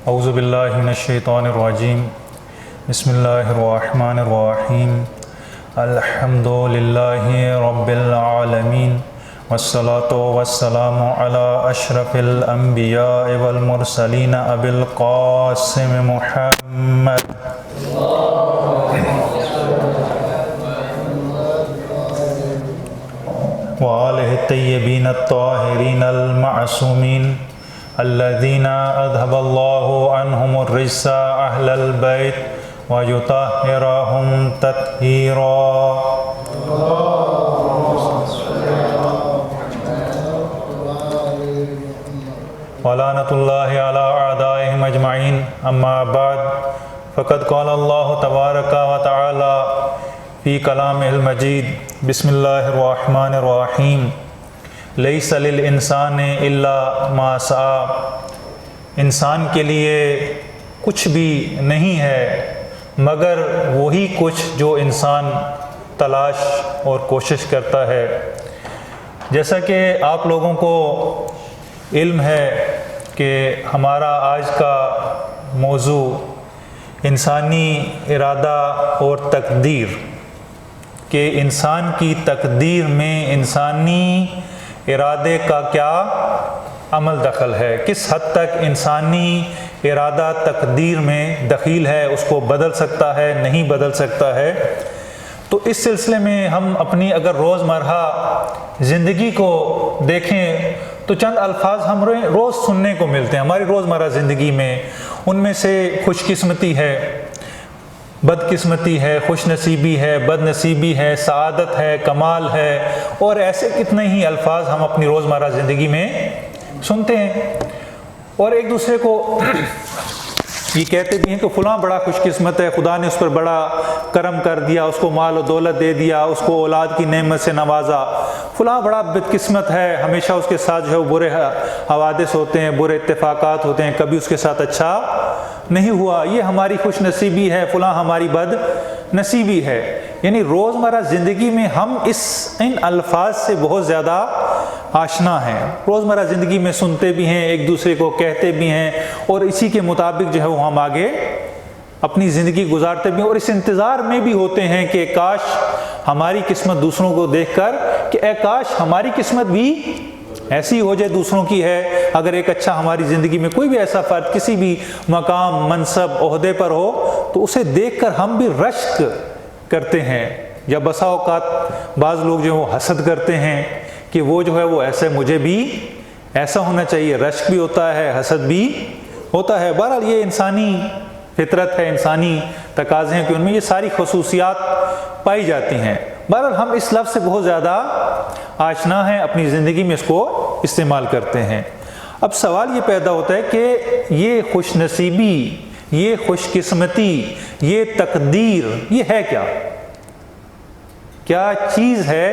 اعوذ باللہ من الشیطان الرجیم بسم اللہ الرحمن الرحیم الحمد للہ رب العالمین والصلاة والسلام علی اشرف الانبیاء والمرسلین ابی القاسم محمد وآلہ الطیبین الطاہرین المعصومین الذین اذهب اللہ عنہم الرجس اہل البیت ویطہرہم تطہیرا۔ ولعنۃ اللہ علی اعدائہم اجمعین، اما بعد فقد قال اللہ تبارک و تعالی فی کلامہ المجید بسم اللہ الرحمن الرحیم لیس للانسان الا ما سعی، انسان کے لیے کچھ بھی نہیں ہے مگر وہی کچھ جو انسان تلاش اور کوشش کرتا ہے۔ جیسا کہ آپ لوگوں کو علم ہے کہ ہمارا آج کا موضوع انسانی ارادہ اور تقدیر، کہ انسان کی تقدیر میں انسانی ارادے کا کیا عمل دخل ہے، کس حد تک انسانی ارادہ تقدیر میں دخیل ہے، اس کو بدل سکتا ہے نہیں بدل سکتا ہے۔ تو اس سلسلے میں ہم اپنی اگر روزمرہ زندگی کو دیکھیں تو چند الفاظ ہم روز سننے کو ملتے ہیں ہماری روزمرہ زندگی میں، ان میں سے خوش قسمتی ہے، بد قسمتی ہے، خوش نصیبی ہے، بد نصیبی ہے، سعادت ہے، کمال ہے، اور ایسے کتنے ہی الفاظ ہم اپنی روزمرہ زندگی میں سنتے ہیں، اور ایک دوسرے کو یہ کہتے بھی ہیں کہ فلاں بڑا خوش قسمت ہے، خدا نے اس پر بڑا کرم کر دیا، اس کو مال و دولت دے دیا، اس کو اولاد کی نعمت سے نوازا، فلاں بڑا بد قسمت ہے، ہمیشہ اس کے ساتھ جو ہے برے حوادث ہوتے ہیں، برے اتفاقات ہوتے ہیں، کبھی اس کے ساتھ اچھا نہیں ہوا، یہ ہماری خوش نصیبی ہے، فلاں ہماری بد نصیبی ہے۔ یعنی روزمرہ زندگی میں ہم ان الفاظ سے بہت زیادہ آشنا ہیں، روزمرہ زندگی میں سنتے بھی ہیں، ایک دوسرے کو کہتے بھی ہیں، اور اسی کے مطابق جو ہے وہ ہم آگے اپنی زندگی گزارتے بھی ہیں، اور اس انتظار میں بھی ہوتے ہیں کہ کاش ہماری قسمت دوسروں کو دیکھ کر کہ اے کاش ہماری قسمت بھی ایسی ہو جائے دوسروں کی ہے۔ اگر ایک اچھا ہماری زندگی میں کوئی بھی ایسا فرد کسی بھی مقام، منصب، عہدے پر ہو تو اسے دیکھ کر ہم بھی رشک کرتے ہیں، یا بسا اوقات بعض لوگ جو وہ حسد کرتے ہیں کہ وہ جو ہے وہ ایسے مجھے بھی ایسا ہونا چاہیے، رشک بھی ہوتا ہے، حسد بھی ہوتا ہے۔ بہرحال یہ انسانی فطرت ہے، انسانی تقاضے ہیں کہ ان میں یہ ساری خصوصیات پائی جاتی ہیں۔ بہرحال ہم اس لفظ سے بہت زیادہ آشنا ہیں، اپنی زندگی میں اس کو استعمال کرتے ہیں۔ اب سوال یہ پیدا ہوتا ہے کہ یہ خوش نصیبی، یہ خوش قسمتی، یہ تقدیر، یہ ہے کیا؟ کیا چیز ہے؟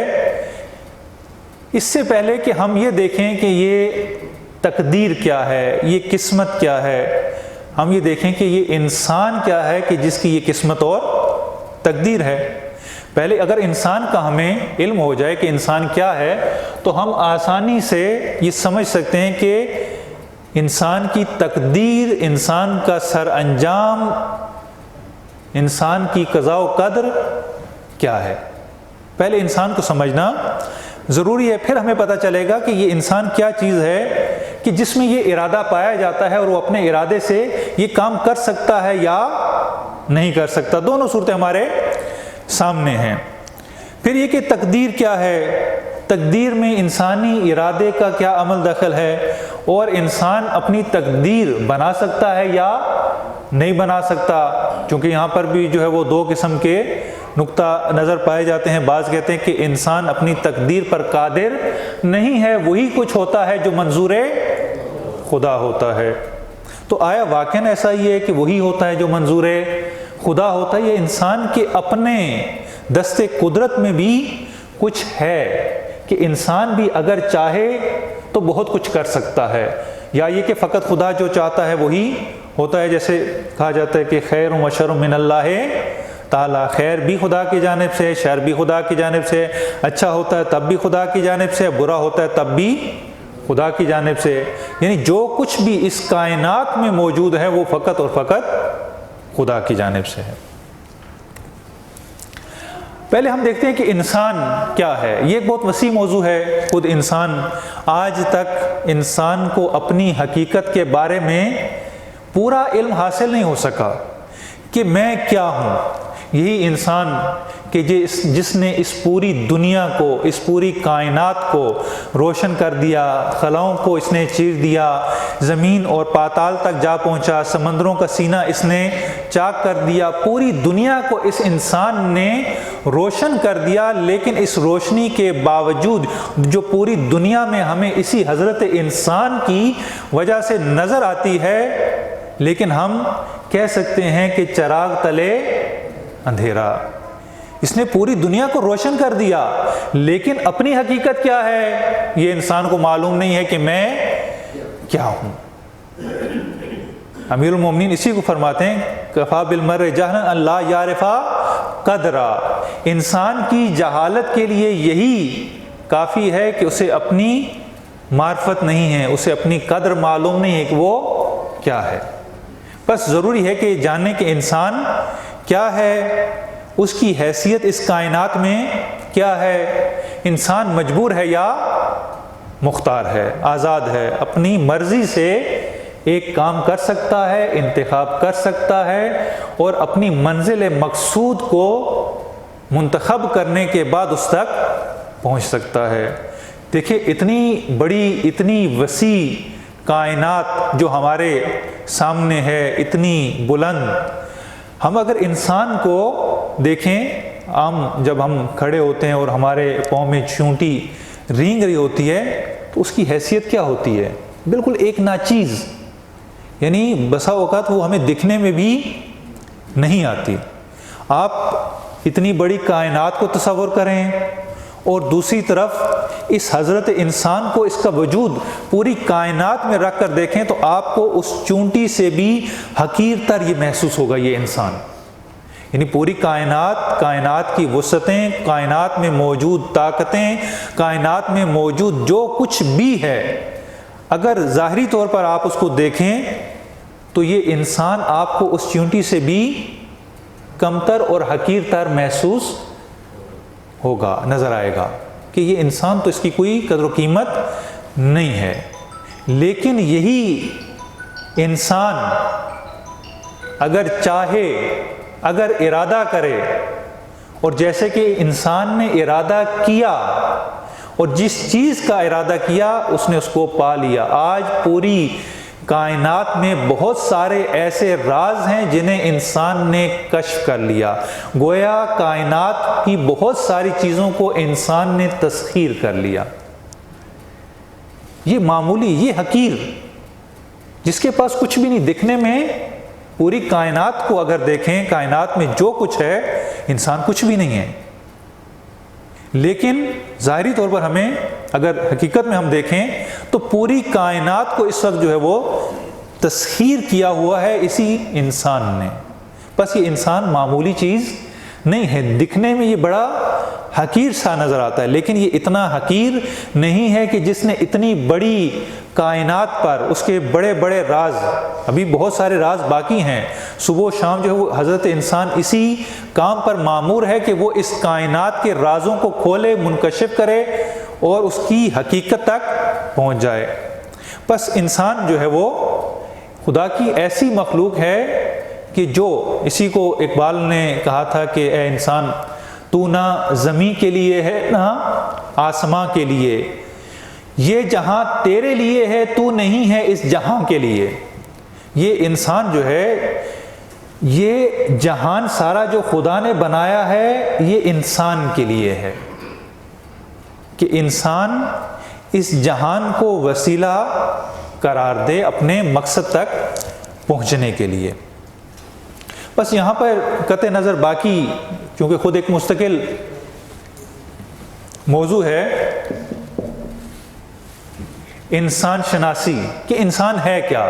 اس سے پہلے کہ ہم یہ دیکھیں کہ یہ تقدیر کیا ہے، یہ قسمت کیا ہے، ہم یہ دیکھیں کہ یہ انسان کیا ہے کہ جس کی یہ قسمت اور تقدیر ہے۔ پہلے اگر انسان کا ہمیں علم ہو جائے کہ انسان کیا ہے تو ہم آسانی سے یہ سمجھ سکتے ہیں کہ انسان کی تقدیر، انسان کا سر انجام، انسان کی قضاء و قدر کیا ہے۔ پہلے انسان کو سمجھنا ضروری ہے، پھر ہمیں پتہ چلے گا کہ یہ انسان کیا چیز ہے کہ جس میں یہ ارادہ پایا جاتا ہے اور وہ اپنے ارادے سے یہ کام کر سکتا ہے یا نہیں کر سکتا۔ دونوں صورتیں ہمارے سامنے ہیں۔ پھر یہ کہ تقدیر کیا ہے، تقدیر میں انسانی ارادے کا کیا عمل دخل ہے، اور انسان اپنی تقدیر بنا سکتا ہے یا نہیں بنا سکتا، چونکہ یہاں پر بھی جو ہے وہ دو قسم کے نقطہ نظر پائے جاتے ہیں۔ بعض کہتے ہیں کہ انسان اپنی تقدیر پر قادر نہیں ہے، وہی کچھ ہوتا ہے جو منظور خدا ہوتا ہے۔ تو آیا واقعاً ایسا ہی ہے کہ وہی ہوتا ہے جو منظور خدا ہوتا ہے، یہ انسان کے اپنے دست قدرت میں بھی کچھ ہے کہ انسان بھی اگر چاہے تو بہت کچھ کر سکتا ہے، یا یہ کہ فقط خدا جو چاہتا ہے وہی ہوتا ہے؟ جیسے کہا جاتا ہے کہ خیر و شر من اللہ تعالیٰ، خیر بھی خدا کی جانب سے، شر بھی خدا کی جانب سے، اچھا ہوتا ہے تب بھی خدا کی جانب سے، برا ہوتا ہے تب بھی خدا کی جانب سے، یعنی جو کچھ بھی اس کائنات میں موجود ہے وہ فقط اور فقط خدا کی جانب سے ہے۔ پہلے ہم دیکھتے ہیں کہ انسان کیا ہے۔ یہ ایک بہت وسیع موضوع ہے۔ خود انسان، آج تک انسان کو اپنی حقیقت کے بارے میں پورا علم حاصل نہیں ہو سکا کہ میں کیا ہوں۔ یہی انسان کہ جس نے اس پوری دنیا کو، اس پوری کائنات کو روشن کر دیا، خلاؤں کو اس نے چیر دیا، زمین اور پاتال تک جا پہنچا، سمندروں کا سینہ اس نے چاک کر دیا، پوری دنیا کو اس انسان نے روشن کر دیا۔ لیکن اس روشنی کے باوجود جو پوری دنیا میں ہمیں اسی حضرت انسان کی وجہ سے نظر آتی ہے، لیکن ہم کہہ سکتے ہیں کہ چراغ تلے اندھیرا۔ اس نے پوری دنیا کو روشن کر دیا، لیکن اپنی حقیقت کیا ہے یہ انسان کو معلوم نہیں ہے کہ میں کیا ہوں۔ امیر المومنین اسی کو فرماتے ہیں، کفا بالمرء جہلا ان لا یعرف قدرا۔ انسان کی جہالت کے لیے یہی کافی ہے کہ اسے اپنی معرفت نہیں ہے، اسے اپنی قدر معلوم نہیں ہے کہ وہ کیا ہے۔ بس ضروری ہے کہ جانیں کہ انسان کیا ہے، اس کی حیثیت اس کائنات میں کیا ہے۔ انسان مجبور ہے یا مختار ہے، آزاد ہے، اپنی مرضی سے ایک کام کر سکتا ہے، انتخاب کر سکتا ہے اور اپنی منزل مقصود کو منتخب کرنے کے بعد اس تک پہنچ سکتا ہے۔ دیکھیں اتنی بڑی، اتنی وسیع کائنات جو ہمارے سامنے ہے، اتنی بلند، ہم اگر انسان کو دیکھیں، جب ہم کھڑے ہوتے ہیں اور ہمارے پاؤں میں چونٹی رینگ رہی ہوتی ہے تو اس کی حیثیت کیا ہوتی ہے؟ بالکل ایک ناچیز، یعنی بسا اوقات وہ ہمیں دکھنے میں بھی نہیں آتی۔ آپ اتنی بڑی کائنات کو تصور کریں اور دوسری طرف اس حضرت انسان کو، اس کا وجود پوری کائنات میں رکھ کر دیکھیں تو آپ کو اس چونٹی سے بھی حقیر تر یہ محسوس ہوگا یہ انسان۔ یعنی پوری کائنات کی وسعتیں، کائنات میں موجود طاقتیں، کائنات میں موجود جو کچھ بھی ہے، اگر ظاہری طور پر آپ اس کو دیکھیں تو یہ انسان آپ کو اس چونٹی سے بھی کمتر اور حقیر تر محسوس ہوگا، نظر آئے گا کہ یہ انسان تو اس کی کوئی قدر و قیمت نہیں ہے۔ لیکن یہی انسان اگر چاہے، اگر ارادہ کرے، اور جیسے کہ انسان نے ارادہ کیا اور جس چیز کا ارادہ کیا اس نے اس کو پا لیا۔ آج پوری کائنات میں بہت سارے ایسے راز ہیں جنہیں انسان نے کشف کر لیا، گویا کائنات کی بہت ساری چیزوں کو انسان نے تسخیر کر لیا۔ یہ معمولی، یہ حقیر، جس کے پاس کچھ بھی نہیں، دکھنے میں پوری کائنات کو اگر دیکھیں، کائنات میں جو کچھ ہے، انسان کچھ بھی نہیں ہے۔ لیکن ظاہری طور پر ہمیں اگر حقیقت میں ہم دیکھیں تو پوری کائنات کو اس وقت جو ہے وہ تسخیر کیا ہوا ہے اسی انسان نے۔ بس یہ انسان معمولی چیز نہیں ہے، دکھنے میں یہ بڑا حقیر سا نظر آتا ہے، لیکن یہ اتنا حقیر نہیں ہے کہ جس نے اتنی بڑی کائنات پر، اس کے بڑے بڑے راز، ابھی بہت سارے راز باقی ہیں، صبح و شام جو ہے وہ حضرت انسان اسی کام پر مامور ہے کہ وہ اس کائنات کے رازوں کو کھولے، منکشف کرے اور اس کی حقیقت تک پہنچ جائے۔ بس انسان جو ہے وہ خدا کی ایسی مخلوق ہے کہ جو، اسی کو اقبال نے کہا تھا کہ اے انسان تو نہ زمین کے لیے ہے نہ آسماں کے لیے، یہ جہاں تیرے لیے ہے تو نہیں ہے اس جہاں کے لیے۔ یہ انسان جو ہے، یہ جہان سارا جو خدا نے بنایا ہے یہ انسان کے لیے ہے، کہ انسان اس جہان کو وسیلہ قرار دے اپنے مقصد تک پہنچنے کے لیے۔ بس یہاں پر قطع نظر باقی، کیونکہ خود ایک مستقل موضوع ہے، انسان شناسی، کہ انسان ہے کیا،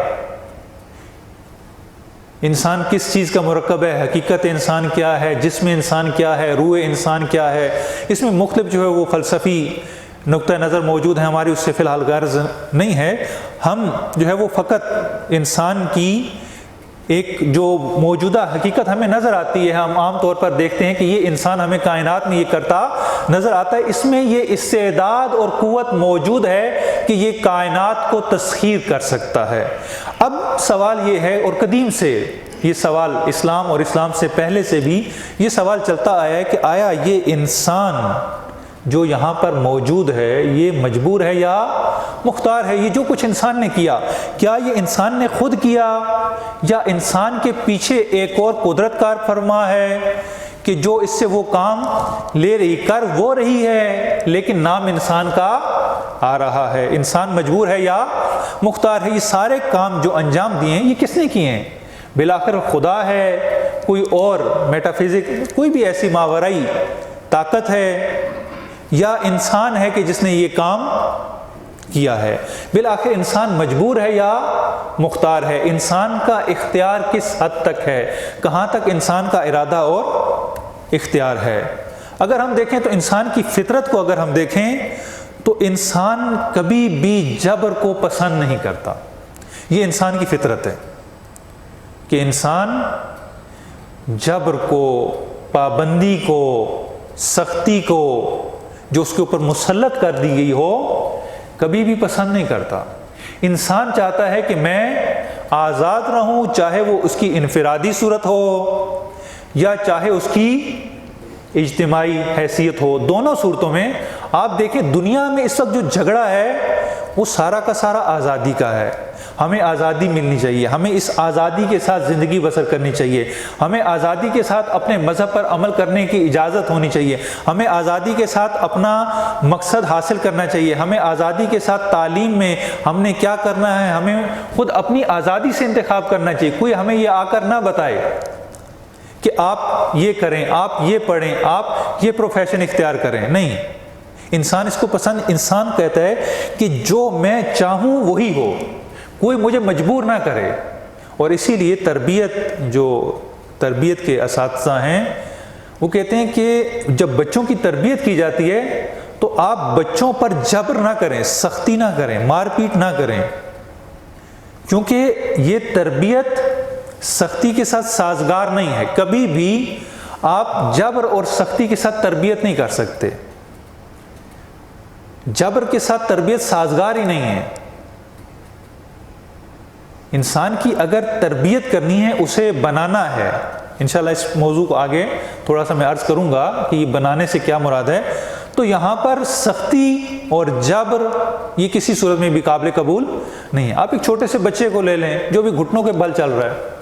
انسان کس چیز کا مرکب ہے، حقیقت انسان کیا ہے، جسم انسان کیا ہے، روح انسان کیا ہے۔ اس میں مختلف جو ہے وہ فلسفی نقطہ نظر موجود ہے ہماری، اس سے فی الحال غرض نہیں ہے. ہم جو ہے وہ فقط انسان کی ایک جو موجودہ حقیقت ہمیں نظر آتی ہے، ہم عام طور پر دیکھتے ہیں کہ یہ انسان ہمیں کائنات میں یہ کرتا نظر آتا ہے، اس میں یہ استعداد اور قوت موجود ہے کہ یہ کائنات کو تسخیر کر سکتا ہے. اب سوال یہ ہے، اور قدیم سے یہ سوال، اسلام اور اسلام سے پہلے سے بھی یہ سوال چلتا آیا ہے کہ آیا یہ انسان جو یہاں پر موجود ہے یہ مجبور ہے یا مختار ہے؟ یہ جو کچھ انسان نے کیا، کیا یہ انسان نے خود کیا یا انسان کے پیچھے ایک اور قدرت کار فرما ہے کہ جو اس سے وہ کام لے رہی، کر وہ رہی ہے لیکن نام انسان کا آ رہا ہے؟ انسان مجبور ہے یا مختار ہے؟ یہ سارے کام جو انجام دیے ہیں یہ کس نے کیے ہیں؟ بالآخر خدا ہے، کوئی اور میٹافزک، کوئی بھی ایسی ماورائی طاقت ہے، یا انسان ہے کہ جس نے یہ کام کیا ہے؟ بالآخر انسان مجبور ہے یا مختار ہے؟ انسان کا اختیار کس حد تک ہے؟ کہاں تک انسان کا ارادہ اور اختیار ہے؟ اگر ہم دیکھیں تو انسان کی فطرت کو اگر ہم دیکھیں تو انسان کبھی بھی جبر کو پسند نہیں کرتا. یہ انسان کی فطرت ہے کہ انسان جبر کو، پابندی کو، سختی کو جو اس کے اوپر مسلط کر دی گئی ہو کبھی بھی پسند نہیں کرتا. انسان چاہتا ہے کہ میں آزاد رہوں، چاہے وہ اس کی انفرادی صورت ہو یا چاہے اس کی اجتماعی حیثیت ہو. دونوں صورتوں میں آپ دیکھیں دنیا میں اس وقت جو جھگڑا ہے وہ سارا کا سارا آزادی کا ہے. ہمیں آزادی ملنی چاہیے، ہمیں اس آزادی کے ساتھ زندگی بسر کرنی چاہیے، ہمیں آزادی کے ساتھ اپنے مذہب پر عمل کرنے کی اجازت ہونی چاہیے، ہمیں آزادی کے ساتھ اپنا مقصد حاصل کرنا چاہیے، ہمیں آزادی کے ساتھ تعلیم میں ہم نے کیا کرنا ہے ہمیں خود اپنی آزادی سے انتخاب کرنا چاہیے. کوئی ہمیں یہ آ کر نہ بتائے کہ آپ یہ کریں، آپ یہ پڑھیں، آپ یہ پروفیشن اختیار کریں. نہیں، انسان اس کو پسند، انسان کہتا ہے کہ جو میں چاہوں وہی ہو، کوئی مجھے مجبور نہ کرے. اور اسی لیے تربیت کے اساتذہ ہیں وہ کہتے ہیں کہ جب بچوں کی تربیت کی جاتی ہے تو آپ بچوں پر جبر نہ کریں، سختی نہ کریں، مار پیٹ نہ کریں، کیونکہ یہ تربیت سختی کے ساتھ سازگار نہیں ہے. کبھی بھی آپ جبر اور سختی کے ساتھ تربیت نہیں کر سکتے. جبر کے ساتھ تربیت سازگار ہی نہیں ہے. انسان کی اگر تربیت کرنی ہے، اسے بنانا ہے. انشاءاللہ اس موضوع کو آگے تھوڑا سا میں عرض کروں گا کہ یہ بنانے سے کیا مراد ہے. تو یہاں پر سختی اور جبر یہ کسی صورت میں بھی قابل قبول نہیں ہے. آپ ایک چھوٹے سے بچے کو لے لیں جو بھی گھٹنوں کے بل چل رہا ہے،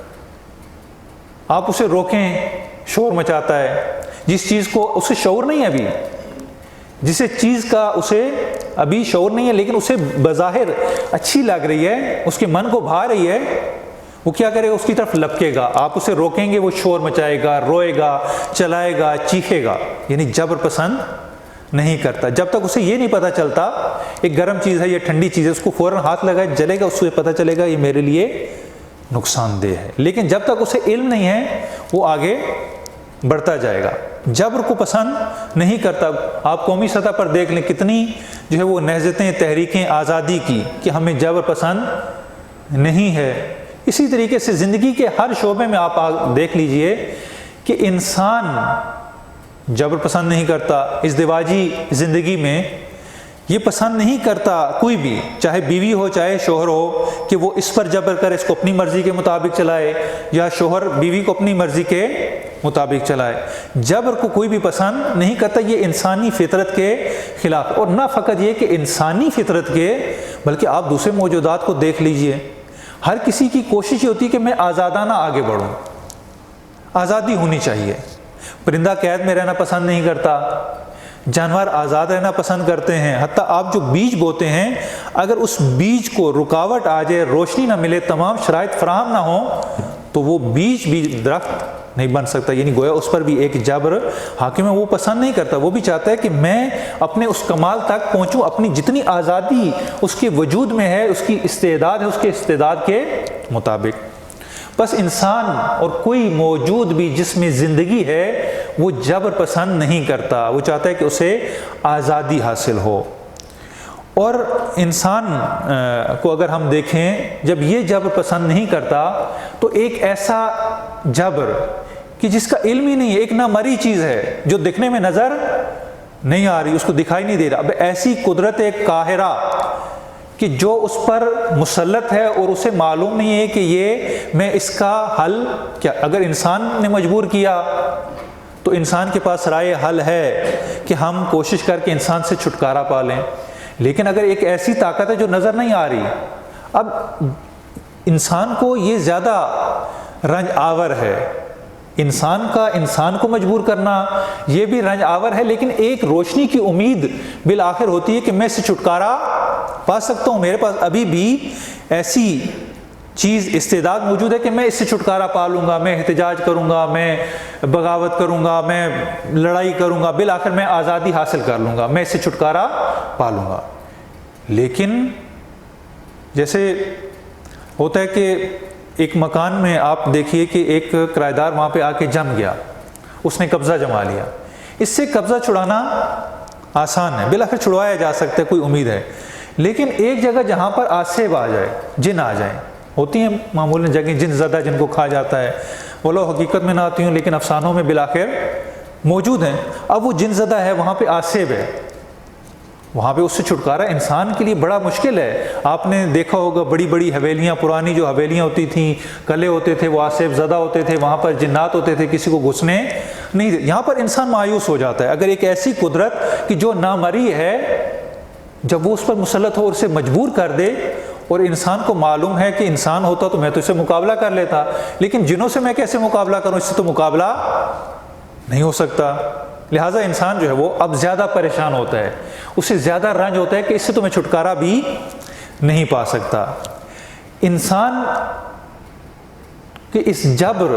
آپ اسے روکیں، شور مچاتا ہے، جس چیز کو اسے شعور نہیں ہے ابھی، جسے چیز کا اسے ابھی شعور نہیں ہے لیکن اسے بظاہر اچھی لگ رہی ہے، اس کے من کو بھا رہی ہے، وہ کیا کرے گا؟ اس کی طرف لپکے گا. آپ اسے روکیں گے وہ شور مچائے گا، روئے گا، چلائے گا، چیخے گا. یعنی جبر پسند نہیں کرتا. جب تک اسے یہ نہیں پتہ چلتا ایک گرم چیز ہے یا ٹھنڈی چیز ہے، اس کو فوراً ہاتھ لگائے جلے گا، اس سے پتہ چلے گا یہ میرے لیے نقصان دہ ہے. لیکن جب تک اسے علم نہیں ہے وہ آگے بڑھتا جائے گا. جبر کو پسند نہیں کرتا. آپ قومی سطح پر دیکھ لیں کتنی جو ہے وہ نہضتیں، تحریکیں آزادی کی کہ ہمیں جبر پسند نہیں ہے. اسی طریقے سے زندگی کے ہر شعبے میں آپ دیکھ لیجئے کہ انسان جبر پسند نہیں کرتا. ازدواجی زندگی میں یہ پسند نہیں کرتا کوئی بھی، چاہے بیوی ہو چاہے شوہر ہو، کہ وہ اس پر جبر کرے، اس کو اپنی مرضی کے مطابق چلائے، یا شوہر بیوی کو اپنی مرضی کے مطابق چلائے. جبر کو کوئی بھی پسند نہیں کرتا. یہ انسانی فطرت کے خلاف. اور نہ فقط یہ کہ انسانی فطرت کے، بلکہ آپ دوسرے موجودات کو دیکھ لیجئے. ہر کسی کی کوشش یہ ہوتی ہے کہ میں آزادانہ آگے بڑھوں، آزادی ہونی چاہیے. پرندہ قید میں رہنا پسند نہیں کرتا، جانور آزاد رہنا پسند کرتے ہیں. حتیٰ آپ جو بیج بوتے ہیں، اگر اس بیج کو رکاوٹ آ جائے، روشنی نہ ملے، تمام شرائط فراہم نہ ہوں، تو وہ بیج بھی درخت نہیں بن سکتا. یعنی گویا اس پر بھی ایک جبر حاکم ہے. وہ پسند نہیں کرتا. وہ بھی چاہتا ہے کہ میں اپنے اس کمال تک پہنچوں، اپنی جتنی آزادی اس کے وجود میں ہے، اس کی استعداد ہے، اس کے استعداد کے مطابق. بس انسان اور کوئی موجود بھی جس میں زندگی ہے وہ جبر پسند نہیں کرتا. وہ چاہتا ہے کہ اسے آزادی حاصل ہو. اور انسان کو اگر ہم دیکھیں، جب یہ جبر پسند نہیں کرتا تو ایک ایسا جبر کہ جس کا علم ہی نہیں ہے، ایک نامری چیز ہے جو دکھنے میں نظر نہیں آ رہی، اس کو دکھائی نہیں دے رہا، اب ایسی قدرت قاہرہ کہ جو اس پر مسلط ہے اور اسے معلوم نہیں ہے کہ یہ میں اس کا حل کیا، اگر انسان نے مجبور کیا تو انسان کے پاس رائے حل ہے کہ ہم کوشش کر کے انسان سے چھٹکارا پا لیں، لیکن اگر ایک ایسی طاقت ہے جو نظر نہیں آ رہی، اب انسان کو یہ زیادہ رنج آور ہے، انسان کو مجبور کرنا یہ بھی رنج آور ہے، لیکن ایک روشنی کی امید بالآخر ہوتی ہے کہ میں اس سے چھٹکارا پا سکتا ہوں، میرے پاس ابھی بھی ایسی چیز استعداد موجود ہے کہ میں اس سے چھٹکارا پا لوں گا، میں احتجاج کروں گا، میں بغاوت کروں گا، میں لڑائی کروں گا، بالآخر میں آزادی حاصل کر لوں گا، میں اس سے چھٹکارا پا لوں گا۔ لیکن جیسے ہوتا ہے کہ ایک مکان میں آپ دیکھیے کہ ایک کرایہ دار وہاں پہ آ کے جم گیا، اس نے قبضہ جما لیا، اس سے قبضہ چھڑانا آسان ہے، بالآخر چھڑوایا جا سکتا ہے، کوئی امید ہے، لیکن ایک جگہ جہاں پر آصف آ جائے، جن آ جائیں، ہوتی ہیں معمولاً جگہیں جن زدہ جن کو کھا جاتا ہے، وہ لوگ حقیقت میں نہ آتی ہوں لیکن افسانوں میں بالآخر موجود ہیں، اب وہ جن زدہ ہے، وہاں پہ آصف ہے، وہاں پہ اس سے چھٹکارا انسان کے لیے بڑا مشکل ہے۔ آپ نے دیکھا ہوگا بڑی بڑی حویلیاں، پرانی جو حویلیاں ہوتی تھیں، قلعے ہوتے تھے، وہ آصف زدہ ہوتے تھے، وہاں پر جنات ہوتے تھے، کسی کو گھسنے نہیں دیتے، یہاں پر انسان مایوس ہو جاتا ہے اگر ایک ایسی قدرت کہ جو نامری ہے جب وہ اس پر مسلط ہو اور اسے مجبور کر دے، اور انسان کو معلوم ہے کہ انسان ہوتا تو میں تو اسے مقابلہ کر لیتا، لیکن جنوں سے میں کیسے مقابلہ کروں، اس سے تو مقابلہ نہیں ہو سکتا، لہٰذا انسان جو ہے وہ اب زیادہ پریشان ہوتا ہے، اسے زیادہ رنج ہوتا ہے کہ اس سے تو میں چھٹکارا بھی نہیں پا سکتا۔ انسان کے اس جبر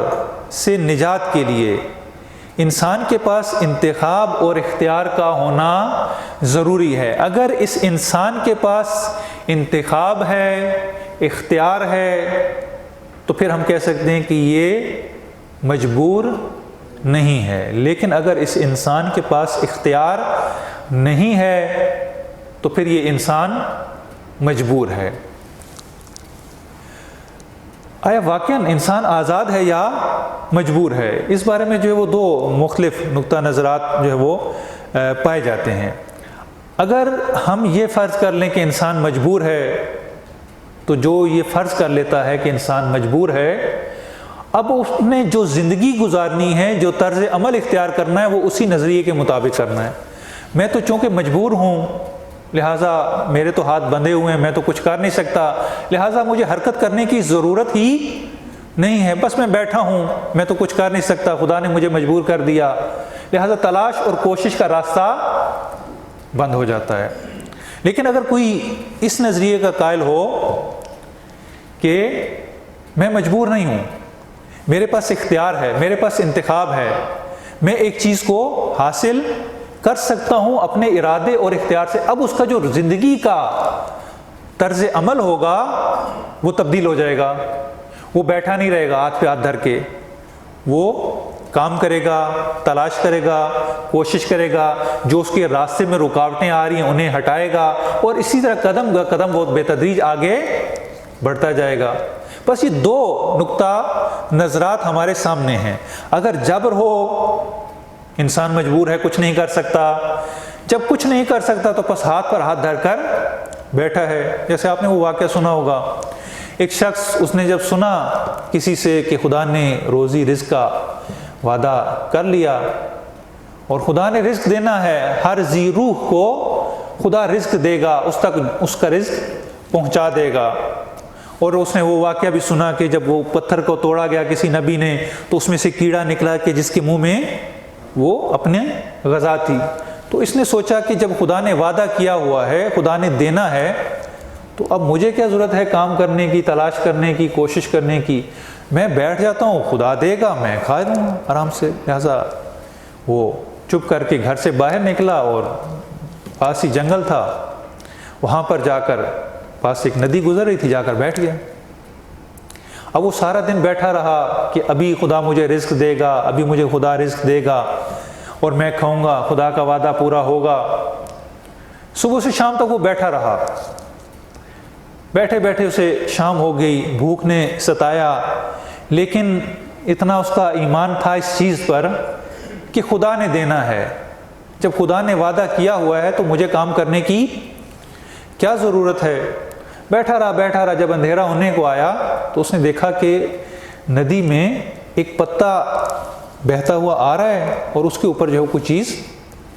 سے نجات کے لیے انسان کے پاس انتخاب اور اختیار کا ہونا ضروری ہے۔ اگر اس انسان کے پاس انتخاب ہے، اختیار ہے، تو پھر ہم کہہ سکتے ہیں کہ یہ مجبور نہیں ہے، لیکن اگر اس انسان کے پاس اختیار نہیں ہے تو پھر یہ انسان مجبور ہے۔ آیا واقعاً انسان آزاد ہے یا مجبور ہے؟ اس بارے میں جو ہے وہ دو مختلف نقطہ نظرات جو ہے وہ پائے جاتے ہیں۔ اگر ہم یہ فرض کر لیں کہ انسان مجبور ہے، تو جو یہ فرض کر لیتا ہے کہ انسان مجبور ہے، اب اس نے جو زندگی گزارنی ہے، جو طرز عمل اختیار کرنا ہے، وہ اسی نظریے کے مطابق کرنا ہے۔ میں تو چونکہ مجبور ہوں، لہٰذا میرے تو ہاتھ بندھے ہوئے ہیں، میں تو کچھ کر نہیں سکتا، لہٰذا مجھے حرکت کرنے کی ضرورت ہی نہیں ہے، بس میں بیٹھا ہوں، میں تو کچھ کر نہیں سکتا، خدا نے مجھے مجبور کر دیا، لہٰذا تلاش اور کوشش کا راستہ بند ہو جاتا ہے۔ لیکن اگر کوئی اس نظریے کا قائل ہو کہ میں مجبور نہیں ہوں، میرے پاس اختیار ہے، میرے پاس انتخاب ہے، میں ایک چیز کو حاصل کر سکتا ہوں اپنے ارادے اور اختیار سے، اب اس کا جو زندگی کا طرز عمل ہوگا وہ تبدیل ہو جائے گا، وہ بیٹھا نہیں رہے گا ہاتھ پہ ہاتھ دھر کے، وہ کام کرے گا، تلاش کرے گا، کوشش کرے گا، جو اس کے راستے میں رکاوٹیں آ رہی ہیں انہیں ہٹائے گا، اور اسی طرح قدم بہ قدم بہت بے تدریج آگے بڑھتا جائے گا۔ بس یہ دو نقطہ نظرات ہمارے سامنے ہیں۔ اگر جبر ہو، انسان مجبور ہے، کچھ نہیں کر سکتا، جب کچھ نہیں کر سکتا تو بس ہاتھ پر ہاتھ دھر کر بیٹھا ہے۔ جیسے آپ نے وہ واقعہ سنا ہوگا، ایک شخص اس نے جب سنا کسی سے کہ خدا نے روزی رزق کا وعدہ کر لیا اور خدا نے رزق دینا ہے، ہر ذی روح کو خدا رزق دے گا، اس تک اس کا رزق پہنچا دے گا، اور اس نے وہ واقعہ بھی سنا کہ جب وہ پتھر کو توڑا گیا کسی نبی نے تو اس میں سے کیڑا نکلا کہ جس کے منہ میں وہ اپنے غذا تھی، تو اس نے سوچا کہ جب خدا نے وعدہ کیا ہوا ہے، خدا نے دینا ہے، تو اب مجھے کیا ضرورت ہے کام کرنے کی، تلاش کرنے کی، کوشش کرنے کی، میں بیٹھ جاتا ہوں، خدا دے گا، میں کھا لوں گا آرام سے۔ لہٰذا وہ چپ کر کے گھر سے باہر نکلا اور پاس ہی جنگل تھا، وہاں پر جا کر پاس ایک ندی گزر رہی تھی، جا کر بیٹھ گیا۔ اب وہ سارا دن بیٹھا رہا کہ ابھی خدا مجھے رزق دے گا، ابھی مجھے خدا رزق دے گا اور میں کھاؤں گا، خدا کا وعدہ پورا ہوگا۔ صبح سے شام تک وہ بیٹھا رہا، بیٹھے بیٹھے اسے شام ہو گئی، بھوک نے ستایا، لیکن اتنا اس کا ایمان تھا اس چیز پر کہ خدا نے دینا ہے، جب خدا نے وعدہ کیا ہوا ہے تو مجھے کام کرنے کی کیا ضرورت ہے۔ بیٹھا رہا، جب اندھیرا ہونے کو آیا تو اس نے دیکھا کہ ندی میں ایک پتا بہتا ہوا آ رہا ہے اور اس کے اوپر جو ہے کوئی چیز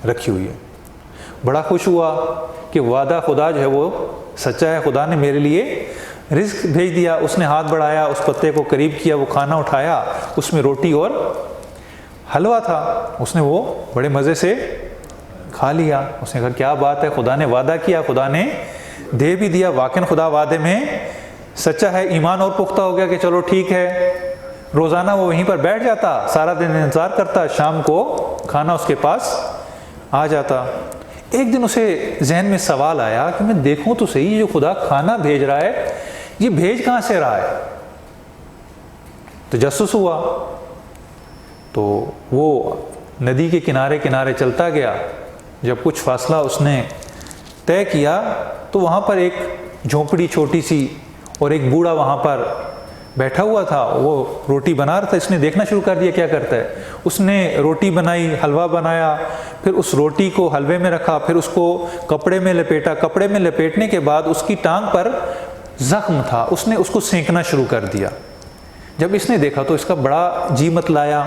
رکھی ہوئی ہے۔ بڑا خوش ہوا کہ وعدہ خدا جو ہے وہ سچا ہے، خدا نے میرے لیے رزق بھیج دیا۔ اس نے ہاتھ بڑھایا، اس پتے کو قریب کیا، وہ کھانا اٹھایا، اس میں روٹی اور حلوہ تھا، اس نے وہ بڑے مزے سے کھا لیا۔ اس نے کہا کیا بات ہے، خدا نے وعدہ کیا، خدا نے دے بھی دیا، واقعاً خدا وعدے میں سچا ہے۔ ایمان اور پختہ ہو گیا کہ چلو ٹھیک ہے۔ روزانہ وہ وہیں پر بیٹھ جاتا، سارا دن انتظار کرتا، شام کو کھانا اس کے پاس آ جاتا۔ ایک دن اسے ذہن میں سوال آیا کہ میں دیکھوں تو صحیح، جو خدا کھانا بھیج رہا ہے یہ بھیج کہاں سے رہا ہے؟ تجسس ہوا تو وہ ندی کے کنارے کنارے چلتا گیا۔ جب کچھ فاصلہ اس نے طے کیا تو وہاں پر ایک جھونپڑی چھوٹی سی اور ایک بوڑھا وہاں پر بیٹھا ہوا تھا، وہ روٹی بنا رہا تھا۔ اس نے دیکھنا شروع کر دیا کیا کرتا ہے۔ اس نے روٹی بنائی، حلوہ بنایا، پھر اس روٹی کو حلوے میں رکھا، پھر اس کو کپڑے میں لپیٹا۔ کپڑے میں لپیٹنے کے بعد اس کی ٹانگ پر زخم تھا، اس نے اس کو سینکنا شروع کر دیا۔ جب اس نے دیکھا تو اس کا بڑا جی متلایا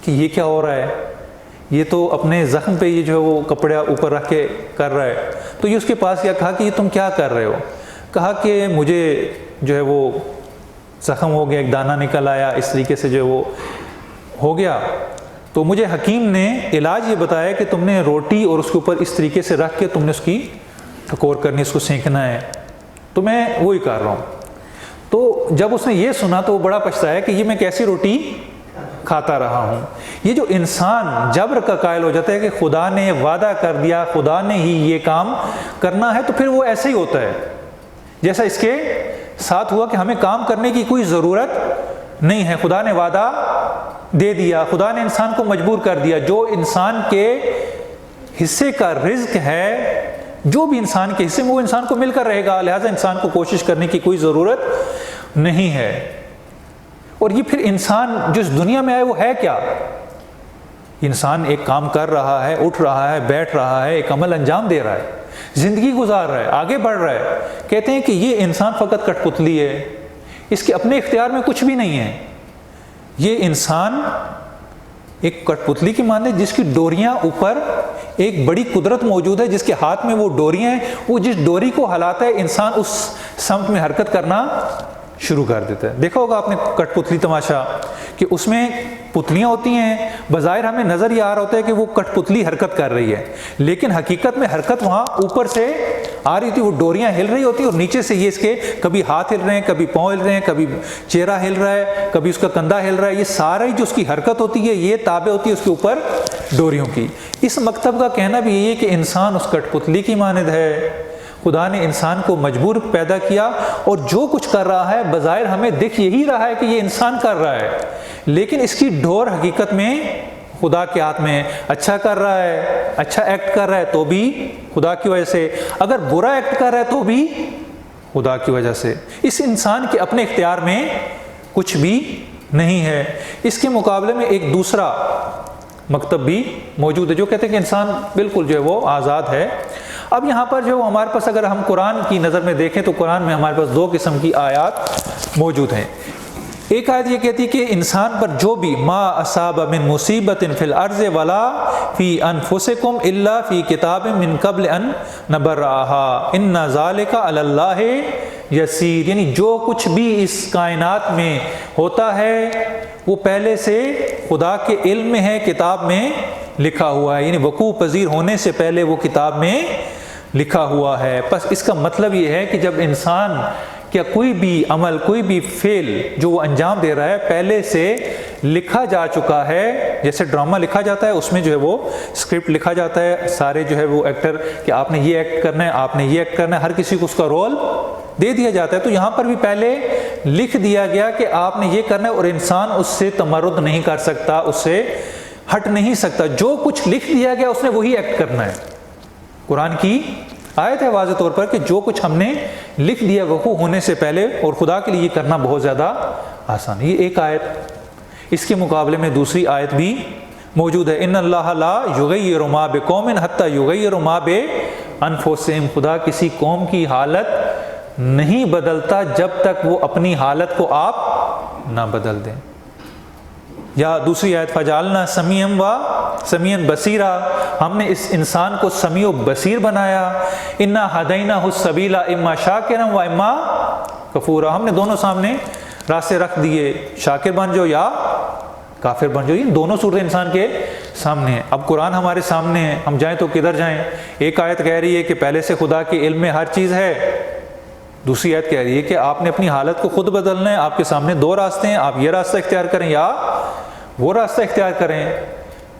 کہ یہ کیا ہو رہا ہے، یہ تو اپنے زخم پہ یہ جو ہے وہ کپڑا اوپر رکھ کے کر رہا ہے۔ تو یہ اس کے پاس کیا کہا کہ یہ تم کیا کر رہے ہو؟ کہا کہ مجھے جو ہے وہ زخم ہو گیا، ایک دانہ نکل آیا، اس طریقے سے جو ہے وہ ہو گیا۔ تو مجھے حکیم نے علاج یہ بتایا کہ تم نے روٹی اور اس کے اوپر اس طریقے سے رکھ کے تم نے اس کی ٹھکور کرنی، اس کو سینکنا ہے، تو میں وہی کر رہا ہوں۔ تو جب اس نے یہ سنا تو وہ بڑا پچھتایا کہ یہ میں کیسی روٹی کھاتا رہا ہوں۔ یہ جو انسان جبر کا قائل ہو جاتا ہے کہ خدا نے وعدہ کر دیا، خدا نے ہی یہ کام کرنا ہے، تو پھر وہ ایسے ہی ہوتا ہے جیسا اس کے ساتھ ہوا کہ ہمیں کام کرنے کی کوئی ضرورت نہیں ہے، خدا نے وعدہ دے دیا، خدا نے انسان کو مجبور کر دیا۔ جو انسان کے حصے کا رزق ہے، جو بھی انسان کے حصے میں، وہ انسان کو مل کر رہے گا، لہٰذا انسان کو کوشش کرنے کی کوئی ضرورت نہیں ہے۔ اور یہ پھر انسان جو اس دنیا میں آئے وہ ہے کیا؟ انسان ایک کام کر رہا ہے، اٹھ رہا ہے، بیٹھ رہا ہے، ایک عمل انجام دے رہا ہے، زندگی گزار رہا ہے، آگے بڑھ رہا ہے۔ کہتے ہیں کہ یہ انسان فقط کٹ پتلی ہے، اس کے اپنے اختیار میں کچھ بھی نہیں ہے۔ یہ انسان ایک کٹ پتلی کی مانند جس کی ڈوریاں اوپر ایک بڑی قدرت موجود ہے، جس کے ہاتھ میں وہ ڈوریاں ہیں، وہ جس ڈوری کو ہلاتا ہے انسان اس سمت میں حرکت کرنا شروع کر دیتا ہے۔ دیکھا ہوگا آپ نے کٹ پتلی تماشا کہ اس میں پتلیاں ہوتی ہیں، بظاہر ہمیں نظر یہ آ رہا ہوتا ہے کہ وہ کٹ پتلی حرکت کر رہی ہے، لیکن حقیقت میں حرکت وہاں اوپر سے آ رہی تھی، وہ ڈوریاں ہل رہی ہوتی ہیں اور نیچے سے یہ اس کے کبھی ہاتھ ہل رہے ہیں، کبھی پاؤں ہل رہے ہیں، کبھی چہرہ ہل رہا ہے، کبھی اس کا کندھا ہل رہا ہے۔ یہ ساری جو اس کی حرکت ہوتی ہے یہ تابع ہوتی ہے اس کے اوپر ڈوریوں کی۔ اس مکتب کا کہنا بھی یہی ہے کہ انسان اس کٹ پتلی کی مانند ہے۔ خدا نے انسان کو مجبور پیدا کیا اور جو کچھ کر رہا ہے بظاہر ہمیں دکھ یہی رہا ہے کہ یہ انسان کر رہا ہے، لیکن اس کی ڈور حقیقت میں خدا کے ہاتھ میں ہے۔ اچھا کر رہا ہے، اچھا ایکٹ کر رہا ہے تو بھی خدا کی وجہ سے، اگر برا ایکٹ کر رہا ہے تو بھی خدا کی وجہ سے۔ اس انسان کے اپنے اختیار میں کچھ بھی نہیں ہے۔ اس کے مقابلے میں ایک دوسرا مکتب بھی موجود ہے جو کہتے ہیں کہ انسان بالکل جو ہے وہ آزاد ہے۔ اب یہاں پر جو ہمارے پاس اگر ہم قرآن کی نظر میں دیکھیں تو قرآن میں ہمارے پاس دو قسم کی آیات موجود ہیں۔ ایک آیت یہ کہتی ہے کہ انسان پر جو بھی ما اصاب من مصیبت فی الارض ولا فی انفسکم الا فی کتاب من قبل ان نبرأها ان ذلک علی اللہ یسیر، یعنی جو کچھ بھی اس کائنات میں ہوتا ہے وہ پہلے سے خدا کے علم میں ہے، کتاب میں لکھا ہوا ہے، یعنی وقوع پذیر ہونے سے پہلے وہ کتاب میں لکھا ہوا ہے۔ بس اس کا مطلب یہ ہے کہ جب انسان کیا کوئی بھی عمل، کوئی بھی فعل جو وہ انجام دے رہا ہے پہلے سے لکھا جا چکا ہے، جیسے ڈرامہ لکھا جاتا ہے اس میں جو ہے وہ اسکرپٹ لکھا جاتا ہے، سارے جو ہے وہ ایکٹر کہ آپ نے یہ ایکٹ کرنا ہے، آپ نے یہ ایکٹ کرنا ہے، ہر کسی کو اس کا رول دے دیا جاتا ہے۔ تو یہاں پر بھی پہلے لکھ دیا گیا کہ آپ نے یہ کرنا ہے اور انسان اس سے تمرد نہیں کر سکتا، اس سے ہٹ نہیں سکتا، جو کچھ لکھ دیا گیا اس نے وہی ایکٹ کرنا ہے۔ قرآن کی آیت ہے واضح طور پر کہ جو کچھ ہم نے لکھ دیا وقوع ہونے سے پہلے، اور خدا کے لیے یہ کرنا بہت زیادہ آسان ہے۔ یہ ایک آیت، اس کے مقابلے میں دوسری آیت بھی موجود ہے، ان اللہ لا یغیر ما بقوم حتی یغیروا ما بانفسہم، خدا کسی قوم کی حالت نہیں بدلتا جب تک وہ اپنی حالت کو آپ نہ بدل دیں۔ یا دوسری آیت فجعلنا سمیعا بصیرا، ہم نے اس انسان کو سمیع و بصیر بنایا، انا ہدیناہ السبیل اما شاکرا و اما کفورا، ہم نے دونوں سامنے راستے رکھ دیے، شاکر بن جاؤ یا کافر بن جاؤ، یہ دونوں صورتیں انسان کے سامنے ہیں۔ اب قرآن ہمارے سامنے ہے، ہم جائیں تو کدھر جائیں؟ ایک آیت کہہ رہی ہے کہ پہلے سے خدا کے علم میں ہر چیز ہے، دوسری آیت کہہ رہی ہے کہ آپ نے اپنی حالت کو خود بدلنا ہے، آپ کے سامنے دو راستے ہیں، آپ یہ راستہ اختیار کریں یا وہ راستہ اختیار کریں۔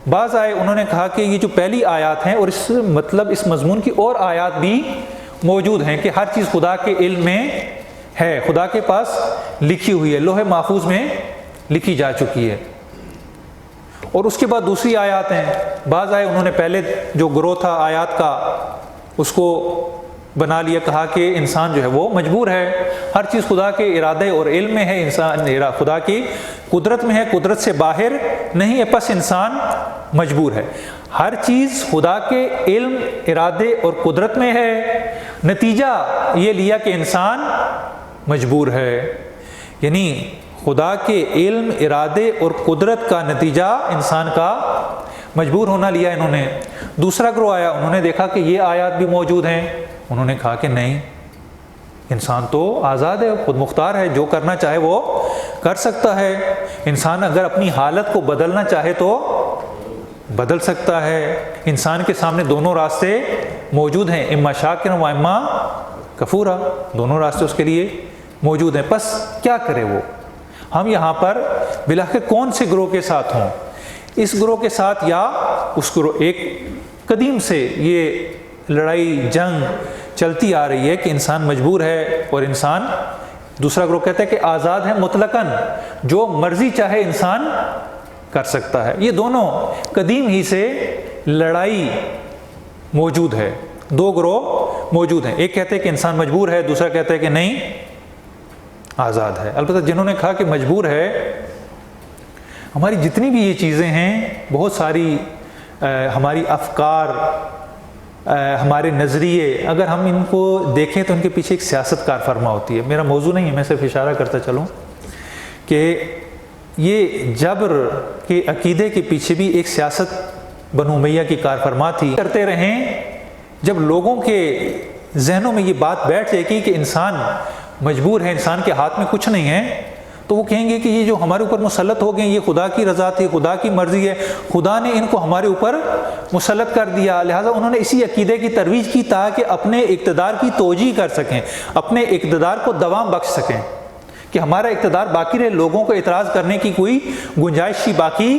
بعض آئے انہوں نے کہا کہ یہ جو پہلی آیات ہیں، اور اس مضمون کی اور آیات بھی موجود ہیں کہ ہر چیز خدا کے علم میں ہے، خدا کے پاس لکھی ہوئی ہے، لوح محفوظ میں لکھی جا چکی ہے۔ اور اس کے بعد دوسری آیات ہیں، بعض آئے انہوں نے پہلے جو گروہ تھا آیات کا اس کو بنا لیا، کہا کہ انسان جو ہے وہ مجبور ہے، ہر چیز خدا کے ارادے اور علم میں ہے، انسان خدا کی قدرت میں ہے، قدرت سے باہر نہیں ہے، پس انسان مجبور ہے۔ ہر چیز خدا کے علم، ارادے اور قدرت میں ہے، نتیجہ یہ لیا کہ انسان مجبور ہے، یعنی خدا کے علم، ارادے اور قدرت کا نتیجہ انسان کا مجبور ہونا لیا انہوں نے۔ دوسرا گروہ آیا، انہوں نے دیکھا کہ یہ آیات بھی موجود ہیں، انہوں نے کہا کہ نہیں، انسان تو آزاد ہے، خود مختار ہے، جو کرنا چاہے وہ کر سکتا ہے، انسان اگر اپنی حالت کو بدلنا چاہے تو بدل سکتا ہے، انسان کے سامنے دونوں راستے موجود ہیں، اما شاکرا و اما کفورا، دونوں راستے اس کے لیے موجود ہیں، بس کیا کرے وہ۔ ہم یہاں پر بالآخر کون سے گروہ کے ساتھ ہوں، اس گروہ کے ساتھ یا اس گروہ؟ ایک قدیم سے یہ لڑائی جنگ چلتی آ رہی ہے کہ انسان مجبور ہے اور انسان، دوسرا گروہ کہتا ہے کہ آزاد ہے مطلقاً، جو مرضی چاہے انسان کر سکتا ہے۔ یہ دونوں قدیم ہی سے لڑائی موجود ہے، دو گروہ موجود ہیں، ایک کہتے ہیں کہ انسان مجبور ہے، دوسرا کہتا ہے کہ نہیں، آزاد ہے۔ البتہ جنہوں نے کہا کہ مجبور ہے، ہماری جتنی بھی یہ چیزیں ہیں، بہت ساری ہماری افکار، ہمارے نظریے، اگر ہم ان کو دیکھیں تو ان کے پیچھے ایک سیاست کار فرما ہوتی ہے۔ میرا موضوع نہیں ہے، میں صرف اشارہ کرتا چلوں کہ یہ جبر کے عقیدے کے پیچھے بھی ایک سیاست بنو امیہ کی کار فرما تھی۔ کرتے رہیں، جب لوگوں کے ذہنوں میں یہ بات بیٹھ جائے گی کہ انسان مجبور ہے، انسان کے ہاتھ میں کچھ نہیں ہے، تو وہ کہیں گے کہ یہ جو ہمارے اوپر مسلط ہو گئے یہ خدا کی رضا تھی، خدا کی مرضی ہے، خدا نے ان کو ہمارے اوپر مسلط کر دیا، لہٰذا انہوں نے اسی عقیدے کی ترویج کی تاکہ اپنے اقتدار کی توجیہ کر سکیں، اپنے اقتدار کو دوام بخش سکیں، کہ ہمارا اقتدار باقی رہے، لوگوں کو اعتراض کرنے کی کوئی گنجائش ہی باقی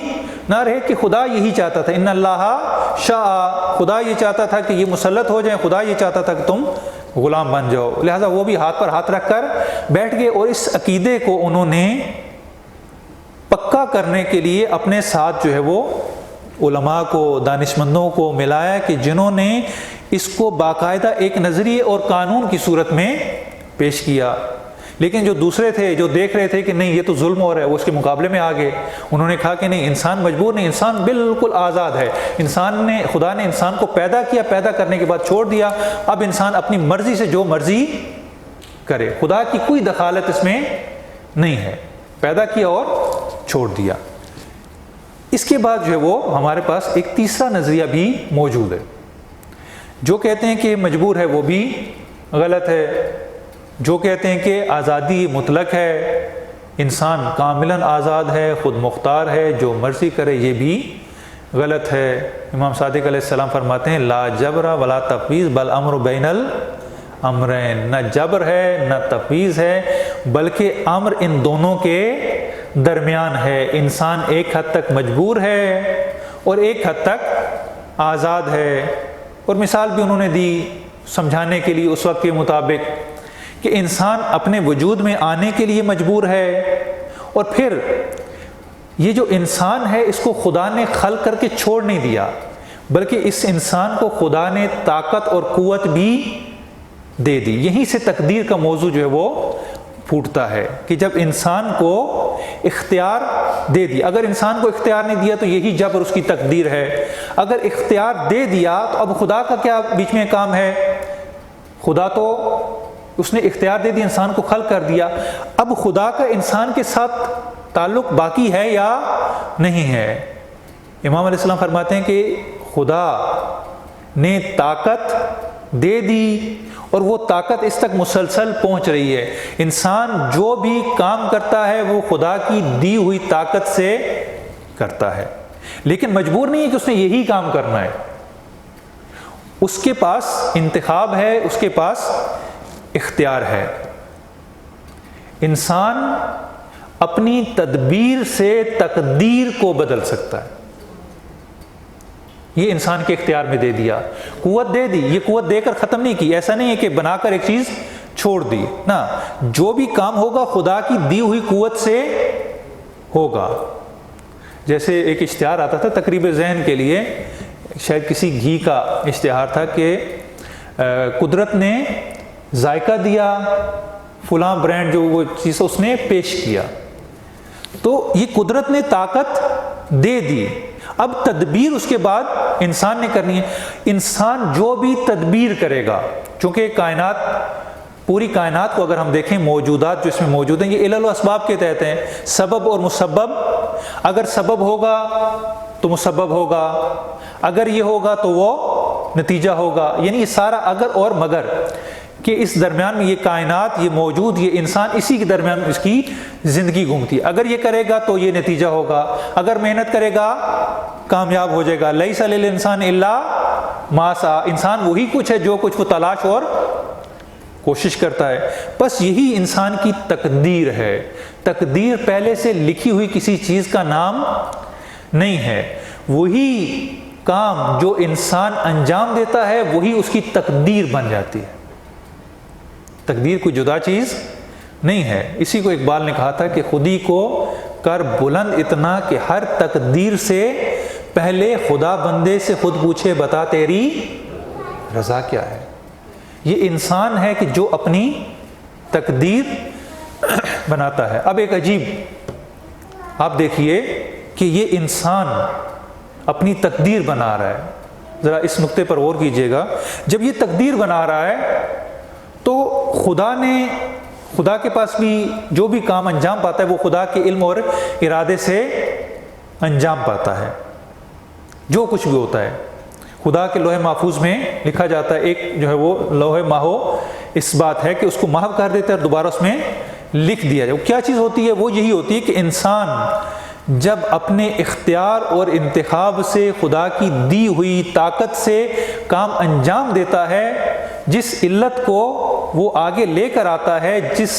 نہ رہے، کہ خدا یہی چاہتا تھا، ان اللہ شاء، خدا یہ چاہتا تھا کہ یہ مسلط ہو جائیں، خدا یہ چاہتا تھا کہ تم غلام بن جاؤ، لہٰذا وہ بھی ہاتھ پر ہاتھ رکھ کر بیٹھ گئے، اور اس عقیدے کو انہوں نے پکا کرنے کے لیے اپنے ساتھ جو ہے وہ علماء کو، دانشمندوں کو ملایا، کہ جنہوں نے اس کو باقاعدہ ایک نظریے اور قانون کی صورت میں پیش کیا۔ لیکن جو دوسرے تھے، جو دیکھ رہے تھے کہ نہیں یہ تو ظلم ہو رہا ہے، وہ اس کے مقابلے میں آ گئے، انہوں نے کہا کہ نہیں، انسان مجبور نہیں، انسان بالکل آزاد ہے، خدا نے انسان کو پیدا کیا، پیدا کرنے کے بعد چھوڑ دیا، اب انسان اپنی مرضی سے جو مرضی کرے، خدا کی کوئی دخالت اس میں نہیں ہے، پیدا کیا اور چھوڑ دیا۔ اس کے بعد جو ہے وہ ہمارے پاس ایک تیسرا نظریہ بھی موجود ہے، جو کہتے ہیں کہ مجبور ہے، وہ بھی غلط ہے، جو کہتے ہیں کہ آزادی مطلق ہے، انسان کاملاً آزاد ہے، خود مختار ہے، جو مرضی کرے، یہ بھی غلط ہے۔ امام صادق علیہ السلام فرماتے ہیں لا جبر ولا تفویض بل امر بین الامرین، نہ جبر ہے نہ تفویض ہے، بلکہ امر ان دونوں کے درمیان ہے، انسان ایک حد تک مجبور ہے اور ایک حد تک آزاد ہے۔ اور مثال بھی انہوں نے دی سمجھانے کے لیے اس وقت کے مطابق، کہ انسان اپنے وجود میں آنے کے لیے مجبور ہے، اور پھر یہ جو انسان ہے اس کو خدا نے خلق کر کے چھوڑ نہیں دیا، بلکہ اس انسان کو خدا نے طاقت اور قوت بھی دے دی۔ یہیں سے تقدیر کا موضوع جو ہے وہ پھوٹتا ہے کہ جب انسان کو اختیار دے دیا، اگر انسان کو اختیار نہیں دیا تو یہی جبر اس کی تقدیر ہے، اگر اختیار دے دیا تو اب خدا کا کیا بیچ میں کام ہے؟ خدا تو اس نے اختیار دے دیا، انسان کو خلق کر دیا، اب خدا کا انسان کے ساتھ تعلق باقی ہے یا نہیں ہے؟ امام علیہ السلام فرماتے ہیں کہ خدا نے طاقت دے دی اور وہ طاقت اس تک مسلسل پہنچ رہی ہے۔ انسان جو بھی کام کرتا ہے وہ خدا کی دی ہوئی طاقت سے کرتا ہے، لیکن مجبور نہیں ہے کہ اس نے یہی کام کرنا ہے، اس کے پاس انتخاب ہے، اس کے پاس اختیار ہے۔ انسان اپنی تدبیر سے تقدیر کو بدل سکتا ہے، یہ انسان کے اختیار میں دے دیا۔ قوت دے دی، یہ قوت دے کر ختم نہیں کی، ایسا نہیں ہے کہ بنا کر ایک چیز چھوڑ دی، نا، جو بھی کام ہوگا خدا کی دی ہوئی قوت سے ہوگا۔ جیسے ایک اشتہار آتا تھا تقریب ذہن کے لیے، شاید کسی گھی کا اشتہار تھا کہ قدرت نے ذائقہ دیا، فلاں برانڈ جو وہ چیز اس نے پیش کیا، تو یہ قدرت نے طاقت دے دی، اب تدبیر اس کے بعد انسان نے کرنی ہے۔ انسان جو بھی تدبیر کرے گا، چونکہ کائنات، پوری کائنات کو اگر ہم دیکھیں، موجودات جو اس میں موجود ہیں یہ علل و اسباب کے تحت ہیں، سبب اور مسبب، اگر سبب ہوگا تو مسبب ہوگا، اگر یہ ہوگا تو وہ نتیجہ ہوگا، یعنی یہ سارا اگر اور مگر کہ اس درمیان میں یہ کائنات، یہ موجود، یہ انسان، اسی کے درمیان اس کی زندگی گھومتی ہے۔ اگر یہ کرے گا تو یہ نتیجہ ہوگا، اگر محنت کرے گا کامیاب ہو جائے گا۔ لیس للانسان الا ما سعی، انسان وہی کچھ ہے جو کچھ وہ تلاش اور کوشش کرتا ہے۔ بس یہی انسان کی تقدیر ہے۔ تقدیر پہلے سے لکھی ہوئی کسی چیز کا نام نہیں ہے، وہی کام جو انسان انجام دیتا ہے وہی اس کی تقدیر بن جاتی ہے۔ تقدیر کوئی جدا چیز نہیں ہے۔ اسی کو اقبال نے کہا تھا کہ خودی کو کر بلند اتنا کہ ہر تقدیر سے پہلے خدا بندے سے خود پوچھے بتا تیری رضا کیا ہے۔ یہ انسان ہے کہ جو اپنی تقدیر بناتا ہے۔ اب ایک عجیب، آپ دیکھیے کہ یہ انسان اپنی تقدیر بنا رہا ہے، ذرا اس نقطے پر غور کیجیے گا۔ جب یہ تقدیر بنا رہا ہے تو خدا کے پاس بھی جو بھی کام انجام پاتا ہے وہ خدا کے علم اور ارادے سے انجام پاتا ہے۔ جو کچھ بھی ہوتا ہے خدا کے لوح محفوظ میں لکھا جاتا ہے، ایک جو ہے وہ لوح محو اس بات ہے کہ اس کو محو کر دیتے ہیں اور دوبارہ اس میں لکھ دیا جائے۔ وہ کیا چیز ہوتی ہے؟ وہ یہی ہوتی ہے کہ انسان جب اپنے اختیار اور انتخاب سے خدا کی دی ہوئی طاقت سے کام انجام دیتا ہے، جس علت کو وہ آگے لے کر آتا ہے، جس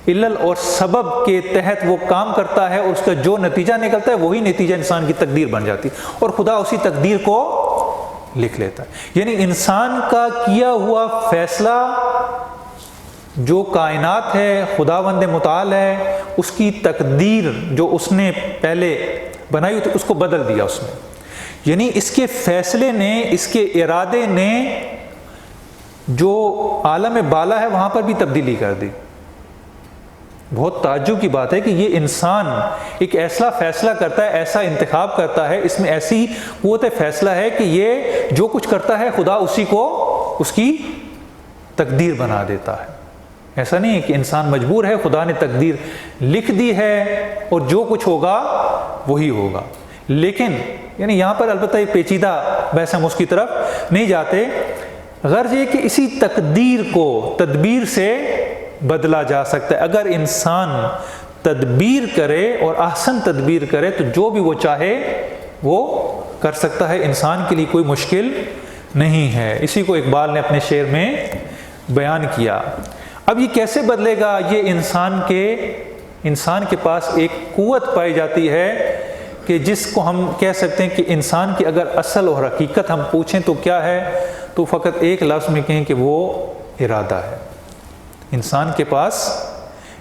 علل اور سبب کے تحت وہ کام کرتا ہے، اور اس کا جو نتیجہ نکلتا ہے وہی نتیجہ انسان کی تقدیر بن جاتی ہے، اور خدا اسی تقدیر کو لکھ لیتا ہے۔ یعنی انسان کا کیا ہوا فیصلہ، جو کائنات ہے، خداوند متعال ہے، اس کی تقدیر جو اس نے پہلے بنائی ہوئی تھی اس کو بدل دیا اس میں، یعنی اس کے فیصلے نے، اس کے ارادے نے جو عالم بالا ہے وہاں پر بھی تبدیلی کر دی۔ بہت تعجب کی بات ہے کہ یہ انسان ایک ایسا فیصلہ کرتا ہے، ایسا انتخاب کرتا ہے، اس میں ایسی قوت فیصلہ ہے کہ یہ جو کچھ کرتا ہے خدا اسی کو اس کی تقدیر بنا دیتا ہے۔ ایسا نہیں ہے کہ انسان مجبور ہے، خدا نے تقدیر لکھ دی ہے اور جو کچھ ہوگا وہی ہوگا۔ لیکن یعنی یہاں پر البتہ ایک پیچیدہ بحث ہم اس کی طرف نہیں جاتے، غرض یہ کہ اسی تقدیر کو تدبیر سے بدلا جا سکتا ہے۔ اگر انسان تدبیر کرے اور احسن تدبیر کرے تو جو بھی وہ چاہے وہ کر سکتا ہے، انسان کے لیے کوئی مشکل نہیں ہے۔ اسی کو اقبال نے اپنے شعر میں بیان کیا۔ اب یہ کیسے بدلے گا؟ یہ انسان کے پاس ایک قوت پائی جاتی ہے کہ جس کو ہم کہہ سکتے ہیں کہ انسان کی اگر اصل اور حقیقت ہم پوچھیں تو کیا ہے، تو فقط ایک لفظ میں کہیں کہ وہ ارادہ ہے۔ انسان کے پاس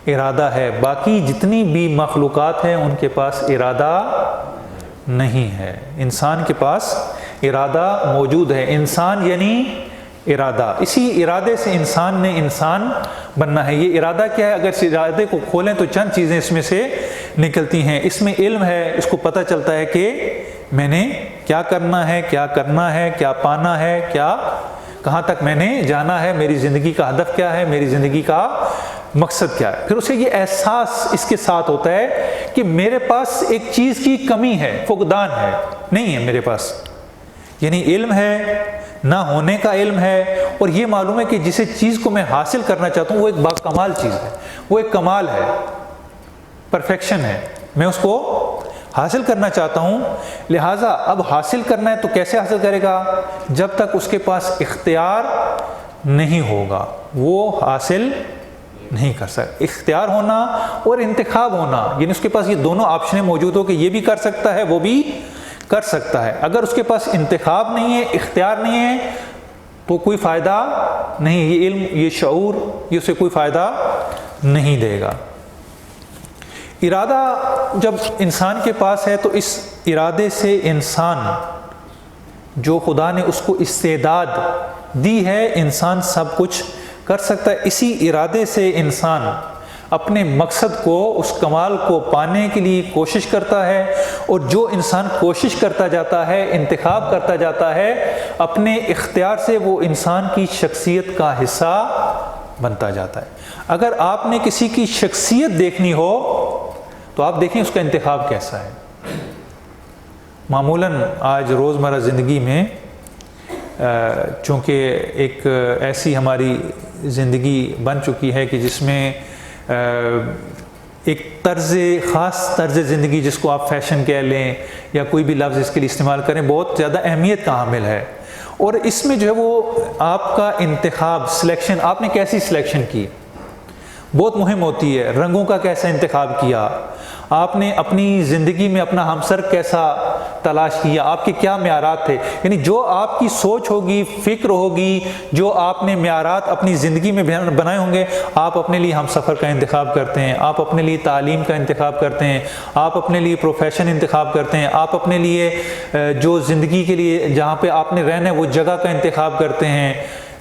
ارادہ ہے، باقی جتنی بھی مخلوقات ہیں ان کے پاس ارادہ نہیں ہے۔ انسان کے پاس ارادہ موجود ہے، انسان یعنی ارادہ، اسی ارادے سے انسان نے انسان بننا ہے۔ یہ ارادہ کیا ہے؟ اگر اس ارادے کو کھولیں تو چند چیزیں اس میں سے نکلتی ہیں۔ اس میں علم ہے، اس کو پتہ چلتا ہے کہ میں نے کیا کرنا ہے، کیا کرنا ہے، کیا پانا ہے، کیا کہاں تک میں نے جانا ہے، میری زندگی کا ہدف کیا ہے، میری زندگی کا مقصد کیا ہے۔ پھر اسے یہ احساس اس کے ساتھ ہوتا ہے کہ میرے پاس ایک چیز کی کمی ہے، فقدان ہے، نہیں ہے میرے پاس، یعنی علم ہے، نہ ہونے کا علم ہے، اور یہ معلوم ہے کہ جسے چیز کو میں حاصل کرنا چاہتا ہوں وہ ایک باکمال چیز ہے، وہ ایک کمال ہے، پرفیکشن ہے، میں اس کو حاصل کرنا چاہتا ہوں۔ لہٰذا اب حاصل کرنا ہے تو کیسے حاصل کرے گا؟ جب تک اس کے پاس اختیار نہیں ہوگا وہ حاصل نہیں کر سکتا۔ اختیار ہونا اور انتخاب ہونا، یعنی اس کے پاس یہ دونوں آپشنیں موجود ہو کہ یہ بھی کر سکتا ہے وہ بھی کر سکتا ہے۔ اگر اس کے پاس انتخاب نہیں ہے، اختیار نہیں ہے، تو کوئی فائدہ نہیں، یہ علم، یہ شعور، یہ اسے کوئی فائدہ نہیں دے گا۔ ارادہ جب انسان کے پاس ہے تو اس ارادے سے انسان، جو خدا نے اس کو استعداد دی ہے، انسان سب کچھ کر سکتا ہے۔ اسی ارادے سے انسان اپنے مقصد کو، اس کمال کو پانے کے لیے کوشش کرتا ہے، اور جو انسان کوشش کرتا جاتا ہے، انتخاب کرتا جاتا ہے اپنے اختیار سے، وہ انسان کی شخصیت کا حصہ بنتا جاتا ہے۔ اگر آپ نے کسی کی شخصیت دیکھنی ہو تو آپ دیکھیں اس کا انتخاب کیسا ہے۔ معمولاً آج روزمرہ زندگی میں چونکہ ایک ایسی ہماری زندگی بن چکی ہے کہ جس میں ایک خاص طرز زندگی، جس کو آپ فیشن کہہ لیں یا کوئی بھی لفظ اس کے لیے استعمال کریں، بہت زیادہ اہمیت کا حامل ہے، اور اس میں جو ہے وہ آپ کا انتخاب، سلیکشن، آپ نے کیسی سلیکشن کی بہت مہم ہوتی ہے۔ رنگوں کا کیسا انتخاب کیا آپ نے، اپنی زندگی میں اپنا ہمسر کیسا تلاش کیا، آپ کے کیا معیارات تھے، یعنی جو آپ کی سوچ ہوگی، فکر ہوگی، جو آپ نے معیارات اپنی زندگی میں بنائے ہوں گے، آپ اپنے لیے ہم سفر کا انتخاب کرتے ہیں، آپ اپنے لیے تعلیم کا انتخاب کرتے ہیں، آپ اپنے لیے پروفیشن انتخاب کرتے ہیں، آپ اپنے لیے جو زندگی کے لیے جہاں پہ آپ نے رہنا ہے وہ جگہ کا انتخاب کرتے ہیں۔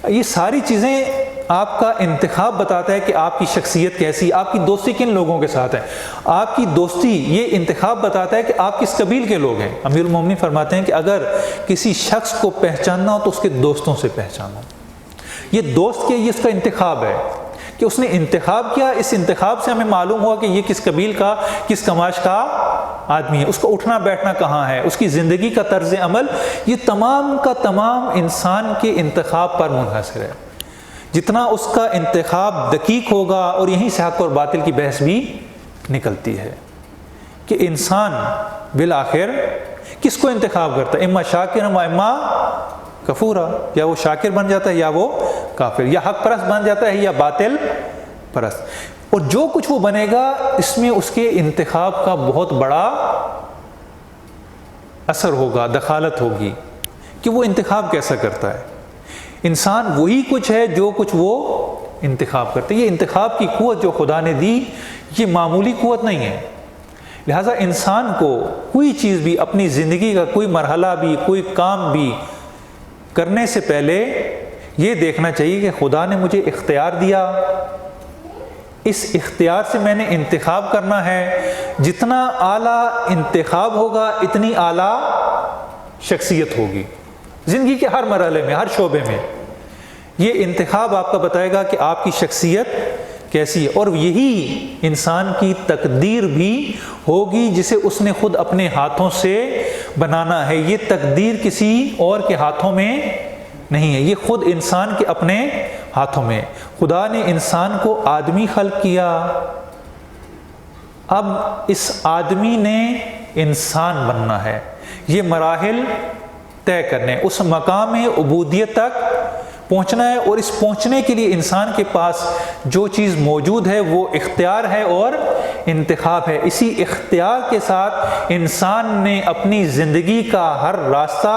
یہ ساری چیزیں آپ کا انتخاب بتاتا ہے کہ آپ کی شخصیت کیسی، آپ کی دوستی کن لوگوں کے ساتھ ہے، آپ کی دوستی، یہ انتخاب بتاتا ہے کہ آپ کس قبیل کے لوگ ہیں۔ امیر المومنین فرماتے ہیں کہ اگر کسی شخص کو پہچاننا ہو تو اس کے دوستوں سے پہچانو۔ یہ دوست کے، یہ اس کا انتخاب ہے کہ اس نے انتخاب کیا، اس انتخاب سے ہمیں معلوم ہوا کہ یہ کس قبیل کا، کس کماش کا آدمی ہے، اس کا اٹھنا بیٹھنا کہاں ہے، اس کی زندگی کا طرز عمل، یہ تمام کا تمام انسان کے انتخاب پر منحصر ہے۔ جتنا اس کا انتخاب دقیق ہوگا، اور یہیں سے حق اور باطل کی بحث بھی نکلتی ہے کہ انسان بالآخر کس کو انتخاب کرتا ہے، اما شاکر و اما کفورا، یا وہ شاکر بن جاتا ہے یا وہ کافر، یا حق پرست بن جاتا ہے یا باطل پرست، اور جو کچھ وہ بنے گا اس میں اس کے انتخاب کا بہت بڑا اثر ہوگا، دخالت ہوگی کہ وہ انتخاب کیسا کرتا ہے۔ انسان وہی کچھ ہے جو کچھ وہ انتخاب کرتے ہیں۔ یہ انتخاب کی قوت جو خدا نے دی، یہ معمولی قوت نہیں ہے۔ لہٰذا انسان کو کوئی چیز بھی، اپنی زندگی کا کوئی مرحلہ بھی، کوئی کام بھی کرنے سے پہلے یہ دیکھنا چاہیے کہ خدا نے مجھے اختیار دیا، اس اختیار سے میں نے انتخاب کرنا ہے، جتنا اعلیٰ انتخاب ہوگا اتنی اعلیٰ شخصیت ہوگی زندگی کے ہر مرحلے میں، ہر شعبے میں۔ یہ انتخاب آپ کا بتائے گا کہ آپ کی شخصیت کیسی ہے، اور یہی انسان کی تقدیر بھی ہوگی جسے اس نے خود اپنے ہاتھوں سے بنانا ہے۔ یہ تقدیر کسی اور کے ہاتھوں میں نہیں ہے، یہ خود انسان کے اپنے ہاتھوں میں۔ خدا نے انسان کو آدمی خلق کیا، اب اس آدمی نے انسان بننا ہے، یہ مراحل طے کرنے، اس مقام عبودیت تک پہنچنا ہے، اور اس پہنچنے کے لیے انسان کے پاس جو چیز موجود ہے وہ اختیار ہے اور انتخاب ہے۔ اسی اختیار کے ساتھ انسان نے اپنی زندگی کا ہر راستہ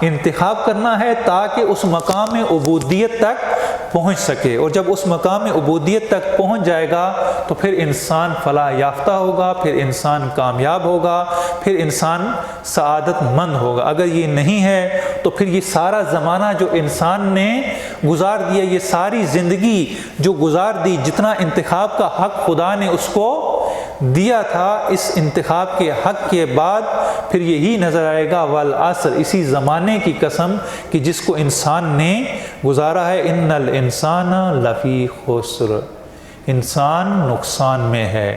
انتخاب کرنا ہے تاکہ اس مقام عبودیت تک پہنچ سکے، اور جب اس مقام عبودیت تک پہنچ جائے گا تو پھر انسان فلاح یافتہ ہوگا، پھر انسان کامیاب ہوگا، پھر انسان سعادت مند ہوگا۔ اگر یہ نہیں ہے تو پھر یہ سارا زمانہ جو انسان نے گزار دیا، یہ ساری زندگی جو گزار دی، جتنا انتخاب کا حق خدا نے اس کو دیا تھا، اس انتخاب کے حق کے بعد پھر یہی نظر آئے گا والعصر، اسی زمانے کی قسم کہ جس کو انسان نے گزارا ہے، ان الانسان لفی خسر، انسان نقصان میں ہے،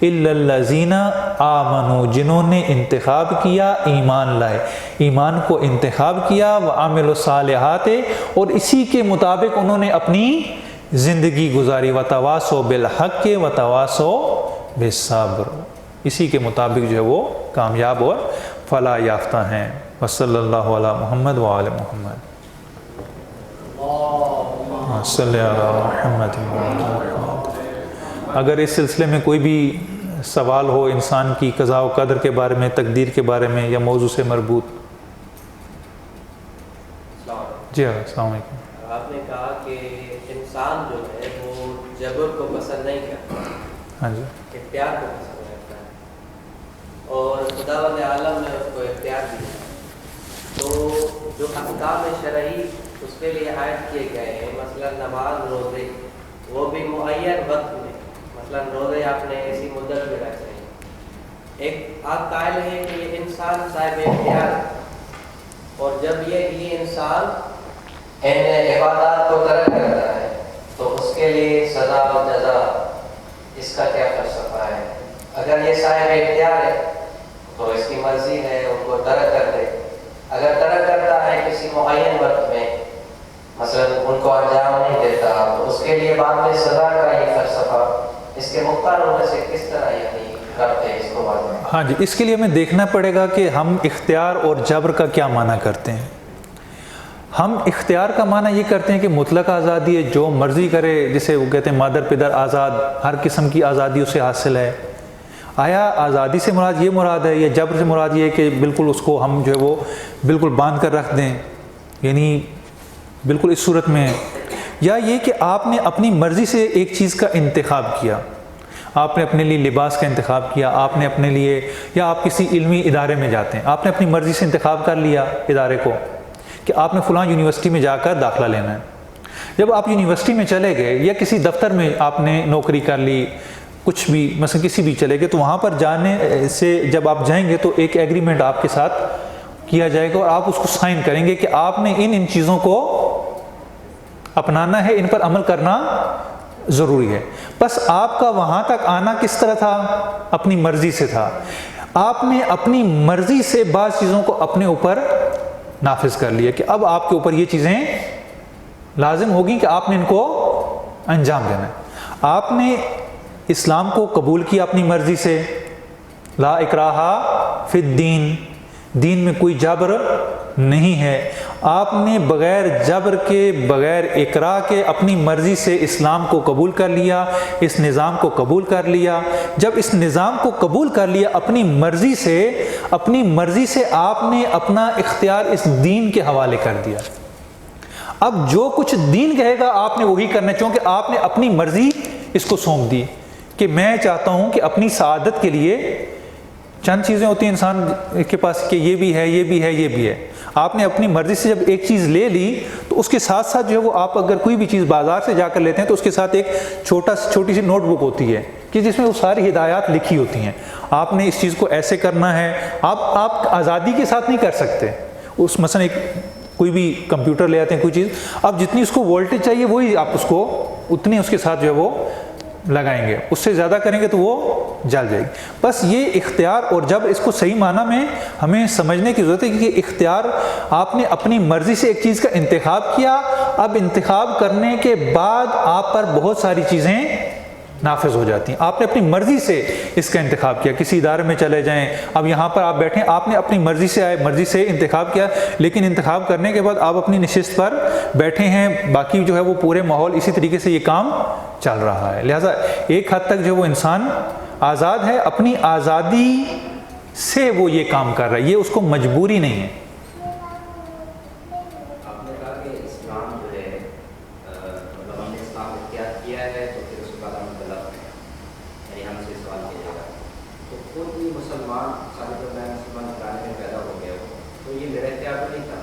الا الذین آمنوا، جنہوں نے انتخاب کیا، ایمان لائے، ایمان کو انتخاب کیا، وعملوا الصالحات، اور اسی کے مطابق انہوں نے اپنی زندگی گزاری، وتواصوا بالحق وتواصوا بالصبر، اسی کے مطابق جو ہے وہ کامیاب اور فلاح یافتہ ہیں۔ وصلی اللہ علی محمد وآل محمد، صلی علی محمد وآل محمد۔ اگر اس سلسلے میں کوئی بھی سوال ہو انسان کی قضاء و قدر کے بارے میں، تقدیر کے بارے میں، یا موضوع سے مربوط۔ جی ہاں، السلام علیکم۔ آپ نے کہا کہ انسان جو ہے وہ جبر کو پسند نہیں کرتا، ہاں جی، اختیار کو پسند کرتا ہے، اور خداوند عالم نے اس کو اختیار دیا، تو جو احکام شرعی اس کے لیے عائد کیے گئے ہیں، مثلا نماز، روزے، وہ بھی معین وقت میں، مثلا روزے آپ نے اسی مدت میں رکھے ہیں۔ ایک آپ قائل ہے کہ یہ انسان صاحب اختیار ہے، اور جب یہ انسان عبادات کو ترک کرتا ہے تو اس کے لیے سزا و جزا، اس کا کیا فلسفہ ہے؟ اگر یہ صاحب اختیار ہے تو اس کی مرضی ہے ان کو ترک کر دے، اگر ترک کرتا ہے کسی معین وقت میں، مثلا ان کو انجام نہیں دیتا، تو اس کے لیے بعد میں سزا کا یہ فلسفہ، اس کے مختار ہونے سے کس طرح یعنی کرتے ہیں اس کو بعد میں؟ ہاں جی، اس کے لیے ہمیں دیکھنا پڑے گا کہ ہم اختیار اور جبر کا کیا معنی کرتے ہیں۔ ہم اختیار کا معنی یہ کرتے ہیں کہ مطلق آزادی ہے، جو مرضی کرے، جسے وہ کہتے ہیں مادر پدر آزاد، ہر قسم کی آزادی اسے حاصل ہے۔ آیا آزادی سے مراد یہ مراد ہے، یا جبر سے مراد یہ ہے کہ بالکل اس کو ہم جو ہے وہ بالکل باندھ کر رکھ دیں، یعنی بالکل اس صورت میں ہے، یا یہ کہ آپ نے اپنی مرضی سے ایک چیز کا انتخاب کیا، آپ نے اپنے لیے لباس کا انتخاب کیا، آپ نے اپنے لیے، یا آپ کسی علمی ادارے میں جاتے ہیں، آپ نے اپنی مرضی سے انتخاب کر لیا ادارے کو کہ آپ نے فلاں یونیورسٹی میں جا کر داخلہ لینا ہے۔ جب آپ یونیورسٹی میں چلے گئے یا کسی دفتر میں آپ نے نوکری کر لی، کچھ بھی مثلا کسی بھی چلے گئے، تو وہاں پر جانے سے جب آپ جائیں گے تو ایک ایگریمنٹ آپ کے ساتھ کیا جائے گا، اور آپ اس کو سائن کریں گے کہ آپ نے ان چیزوں کو اپنانا ہے، ان پر عمل کرنا ضروری ہے۔ بس آپ کا وہاں تک آنا کس طرح تھا؟ اپنی مرضی سے تھا۔ آپ نے اپنی مرضی سے بعض چیزوں کو اپنے اوپر نافذ کر لیا کہ اب آپ کے اوپر یہ چیزیں لازم ہوگی کہ آپ نے ان کو انجام دینا ہے۔ آپ نے اسلام کو قبول کیا اپنی مرضی سے، لا اکراہ فی الدین، دین میں کوئی جبر نہیں ہے۔ آپ نے بغیر جبر کے، بغیر اکراہ کے اپنی مرضی سے اسلام کو قبول کر لیا، اس نظام کو قبول کر لیا۔ جب اس نظام کو قبول کر لیا اپنی مرضی سے آپ نے اپنا اختیار اس دین کے حوالے کر دیا۔ اب جو کچھ دین کہے گا آپ نے وہی کرنا، چونکہ آپ نے اپنی مرضی اس کو سونپ دی کہ میں چاہتا ہوں کہ اپنی سعادت کے لیے چند چیزیں ہوتی ہیں انسان کے پاس کہ یہ بھی ہے، یہ بھی ہے، یہ بھی ہے۔ آپ نے اپنی مرضی سے جب ایک چیز لے لی تو اس کے ساتھ ساتھ جو ہے وہ آپ اگر کوئی بھی چیز بازار سے جا کر لیتے ہیں تو اس کے ساتھ ایک چھوٹی سی نوٹ بک ہوتی ہے کہ جس میں وہ ساری ہدایات لکھی ہوتی ہیں۔ آپ نے اس چیز کو ایسے کرنا ہے، آپ آزادی کے ساتھ نہیں کر سکتے۔ اس مثلا ایک کوئی بھی کمپیوٹر لے آتے ہیں کوئی چیز، اب جتنی اس کو وولٹیج چاہیے وہی آپ اس کو اتنی اس کے ساتھ جو ہے وہ لگائیں گے، اس سے زیادہ کریں گے تو وہ جل جائے گی۔ بس یہ اختیار اور جب اس کو صحیح معنی میں ہمیں سمجھنے کی ضرورت ہے کہ اختیار آپ نے اپنی مرضی سے ایک چیز کا انتخاب کیا، اب انتخاب کرنے کے بعد آپ پر بہت ساری چیزیں نافذ ہو جاتی ہیں۔ آپ نے اپنی مرضی سے اس کا انتخاب کیا، کسی ادارے میں چلے جائیں، اب یہاں پر آپ بیٹھیں، آپ نے اپنی مرضی سے آئے، مرضی سے انتخاب کیا، لیکن انتخاب کرنے کے بعد آپ اپنی نشست پر بیٹھے ہیں، باقی جو ہے وہ پورے ماحول اسی طریقے سے یہ کام چل رہا ہے۔ لہٰذا ایک حد تک جو وہ انسان آزاد ہے، اپنی آزادی سے وہ یہ کام کر رہا ہے، یہ اس کو مجبوری نہیں ہے۔ آپ نے کہا کہ اسلام جو ہے مطلب ہم نے اسلام اختیار کیا ہے تو پھر اس کے بعد ہم غلط ہیں، یعنی ہم سے سوال کیا جائے گا تو خود بھی مسلمان ثابت میں مسلمان گھرانے میں پیدا ہو گیا ہو تو یہ میرا اختیار تو نہیں تھا،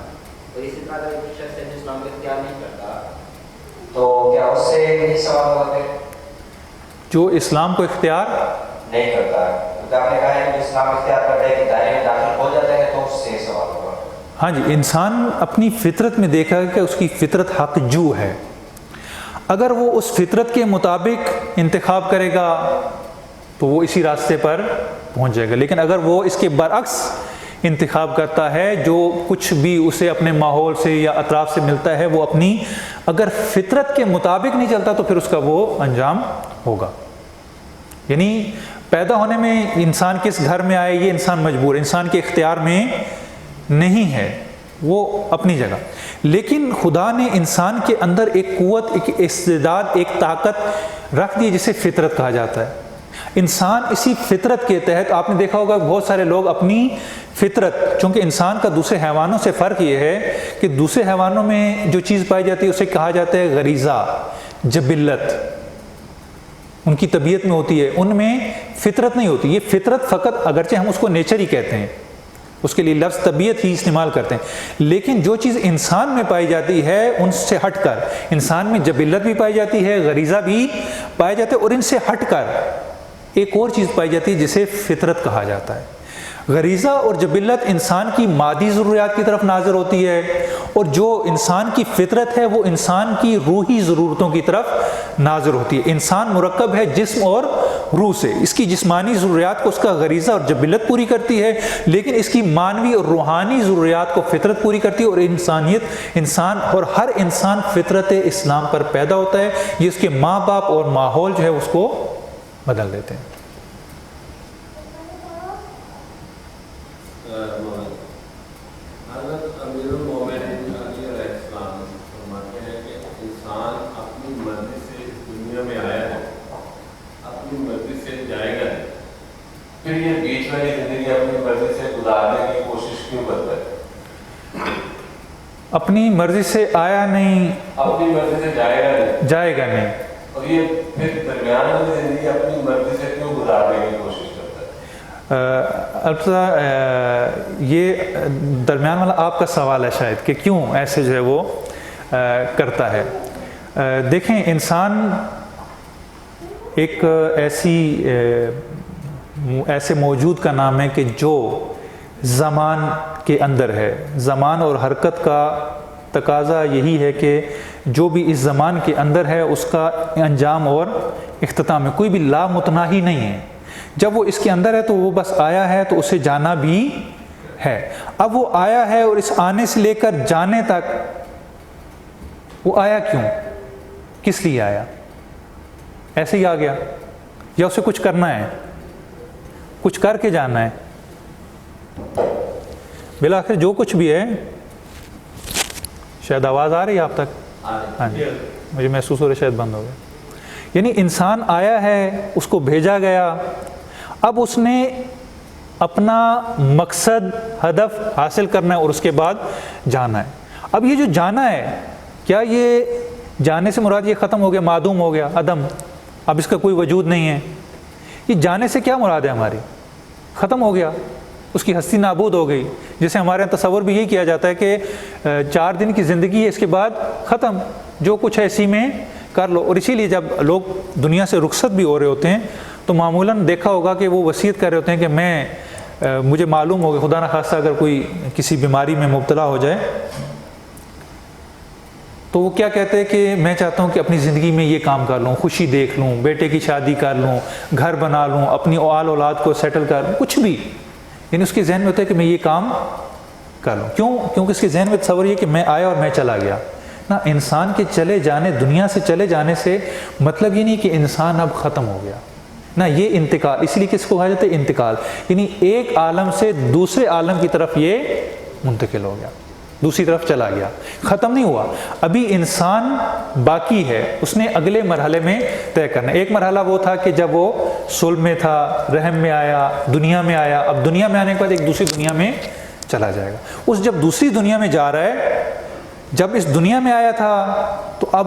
اور اسی طرح ایک شخص ہے جو اسلام کا اختیار نہیں کرتا تو کیا اس سے نہیں سوال ہوتا ہے؟ جو اسلام کو اختیار نہیں کرتا ہے، کیونکہ آپ نے کہا ہے کہ اسلام اختیار کرتا ہے کہ دائرے میں داخل ہو جاتا ہے تو اس سے سوال ہوگا۔ ہاں جی، انسان اپنی فطرت میں دیکھا کہ اس کی فطرت حق جو ہے، اگر وہ اس فطرت کے مطابق انتخاب کرے گا تو وہ اسی راستے پر پہنچ جائے گا، لیکن اگر وہ اس کے برعکس انتخاب کرتا ہے، جو کچھ بھی اسے اپنے ماحول سے یا اطراف سے ملتا ہے وہ اپنی اگر فطرت کے مطابق نہیں چلتا تو پھر اس کا وہ انجام ہوگا۔ یعنی پیدا ہونے میں انسان کس گھر میں آئے یہ انسان مجبور، انسان کے اختیار میں نہیں ہے، وہ اپنی جگہ، لیکن خدا نے انسان کے اندر ایک قوت، ایک استعداد، ایک طاقت رکھ دی جسے فطرت کہا جاتا ہے۔ انسان اسی فطرت کے تحت، آپ نے دیکھا ہوگا بہت سارے لوگ اپنی فطرت، چونکہ انسان کا دوسرے حیوانوں سے فرق یہ ہے کہ دوسرے حیوانوں میں جو چیز پائی جاتی ہے اسے کہا جاتا ہے غریزہ، جبلت، ان کی طبیعت میں ہوتی ہے، ان میں فطرت نہیں ہوتی۔ یہ فطرت فقط، اگرچہ ہم اس کو نیچر ہی کہتے ہیں، اس کے لیے لفظ طبیعت ہی استعمال کرتے ہیں، لیکن جو چیز انسان میں پائی جاتی ہے ان سے ہٹ کر، انسان میں جبلت بھی پائی جاتی ہے، غریزہ بھی پایا جاتا ہے، اور ان سے ہٹ کر ایک اور چیز پائی جاتی ہے جسے فطرت کہا جاتا ہے۔ غریزہ اور جبلت انسان کی مادی ضروریات کی طرف ناظر ہوتی ہے، اور جو انسان کی فطرت ہے وہ انسان کی روحی ضرورتوں کی طرف ناظر ہوتی ہے۔ انسان مرکب ہے جسم اور روح سے، اس کی جسمانی ضروریات کو اس کا غریزہ اور جبلت پوری کرتی ہے، لیکن اس کی معنوی اور روحانی ضروریات کو فطرت پوری کرتی ہے، اور انسان اور ہر انسان فطرت اسلام پر پیدا ہوتا ہے، یہ اس کے ماں باپ اور ماحول جو ہے اس کو بدل دیتے ہیں۔ حضرت امیر المومنین علی علیہ السلام فرماتے ہیں کہ انسان اپنی مرضی سے اس دنیا میں آیا ہے، اپنی مرضی سے جائے گا، پھر یہ بیچ والی زندگی اپنی مرضی سے گزارنے کی کوشش کیوں کرتا ہے؟ اپنی مرضی سے آیا نہیں، اپنی مرضی سے جائے گا نہیں، اور یہ پھر درمیان والی زندگی اپنی مرضی سے کیوں گزارنے کی کوشش کرتا ہے؟ البتہ یہ درمیان والا آپ کا سوال ہے شاید کہ کیوں ایسے جو ہے وہ کرتا ہے۔ دیکھیں، انسان ایک ایسے موجود کا نام ہے کہ جو زمان کے اندر ہے، زمان اور حرکت کا تقاضا یہی ہے کہ جو بھی اس زمان کے اندر ہے اس کا انجام اور اختتام ہے، کوئی بھی لامتناہی نہیں ہے۔ جب وہ اس کے اندر ہے تو وہ بس آیا ہے تو اسے جانا بھی ہے۔ اب وہ آیا ہے اور اس آنے سے لے کر جانے تک وہ آیا کیوں، کس لیے آیا؟ ایسے ہی آ گیا یا اسے کچھ کرنا ہے، کچھ کر کے جانا ہے؟ بالآخر جو کچھ بھی ہے، شاید آواز آ رہی ہے آپ تک؟ ہاں جی، مجھے محسوس ہو رہا ہے شاید بند ہو گیا۔ یعنی انسان آیا ہے، اس کو بھیجا گیا، اب اس نے اپنا مقصد، ہدف حاصل کرنا ہے اور اس کے بعد جانا ہے۔ اب یہ جو جانا ہے، کیا یہ جانے سے مراد یہ ختم ہو گیا، معدوم ہو گیا، عدم، اب اس کا کوئی وجود نہیں ہے؟ یہ جانے سے کیا مراد ہے ہماری؟ ختم ہو گیا، اس کی ہستی نابود ہو گئی، جیسے ہمارے یہاں تصور بھی یہی کیا جاتا ہے کہ 4 دن کی زندگی ہے، اس کے بعد ختم، جو کچھ ہے اسی میں کر لو۔ اور اسی لیے جب لوگ دنیا سے رخصت بھی ہو رہے ہوتے ہیں تو معمولاً دیکھا ہوگا کہ وہ وصیت کر رہے ہوتے ہیں کہ مجھے معلوم ہو گیا، خدا نخواستہ اگر کوئی کسی بیماری میں مبتلا ہو جائے تو وہ کیا کہتے ہیں کہ میں چاہتا ہوں کہ اپنی زندگی میں یہ کام کر لوں، خوشی دیکھ لوں، بیٹے کی شادی کر لوں، گھر بنا لوں، اپنی آل اولاد کو سیٹل کر لوں، کچھ بھی، یعنی اس کے ذہن میں ہوتا ہے کہ میں یہ کام کر لوں۔ کیوں؟ کیونکہ اس کے ذہن میں تصور یہ کہ میں آیا اور میں چلا گیا۔ نہ، انسان کے چلے جانے، دنیا سے چلے جانے سے مطلب یہ نہیں کہ انسان اب ختم ہو گیا، نہ، یہ انتقال، اس لیے کس کو کہا جاتا ہے؟ انتقال، یعنی ایک عالم سے دوسرے عالم کی طرف یہ منتقل ہو گیا۔ دوسری طرف چلا گیا، ختم نہیں ہوا، ابھی انسان باقی ہے، اس نے اگلے مرحلے میں طے کرنا ہے۔ ایک مرحلہ وہ تھا کہ جب وہ صلب میں تھا، رحم میں آیا، دنیا میں آیا، اب دنیا میں آنے کے بعد ایک دوسری دنیا میں چلا جائے گا۔ اس جب دوسری دنیا میں جا رہا ہے، جب اس دنیا میں آیا تھا تو اب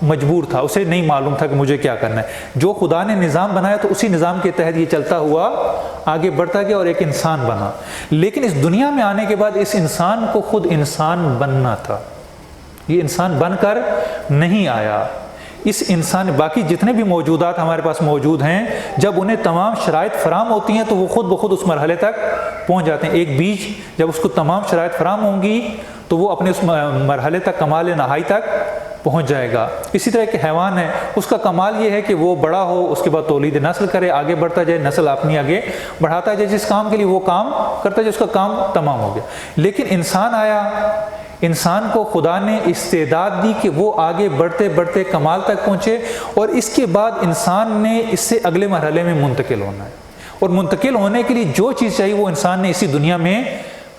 مجبور تھا، اسے نہیں معلوم تھا کہ مجھے کیا کرنا ہے، جو خدا نے نظام بنایا تو اسی نظام کے تحت یہ چلتا ہوا آگے بڑھتا گیا اور ایک انسان بنا۔ لیکن اس دنیا میں آنے کے بعد اس انسان کو خود انسان بننا تھا، یہ انسان بن کر نہیں آیا۔ اس انسان باقی جتنے بھی موجودات ہمارے پاس موجود ہیں، جب انہیں تمام شرائط فراہم ہوتی ہیں تو وہ خود بخود اس مرحلے تک پہنچ جاتے ہیں۔ ایک بیج جب اس کو تمام شرائط فراہم ہوں گی تو وہ اپنے اس مرحلے تک، کمال نہائی تک پہنچ جائے گا۔ اسی طرح ایک حیوان ہے، اس کا کمال یہ ہے کہ وہ بڑا ہو، اس کے بعد تولید نسل کرے، آگے بڑھتا جائے، نسل اپنی آگے بڑھاتا جائے، جس کام کے لیے وہ کام کرتا جائے، اس کا کام تمام ہو گیا۔ لیکن انسان آیا، انسان کو خدا نے استعداد دی کہ وہ آگے بڑھتے بڑھتے کمال تک پہنچے، اور اس کے بعد انسان نے اس سے اگلے مرحلے میں منتقل ہونا ہے، اور منتقل ہونے کے لیے جو چیز چاہیے وہ انسان نے اسی دنیا میں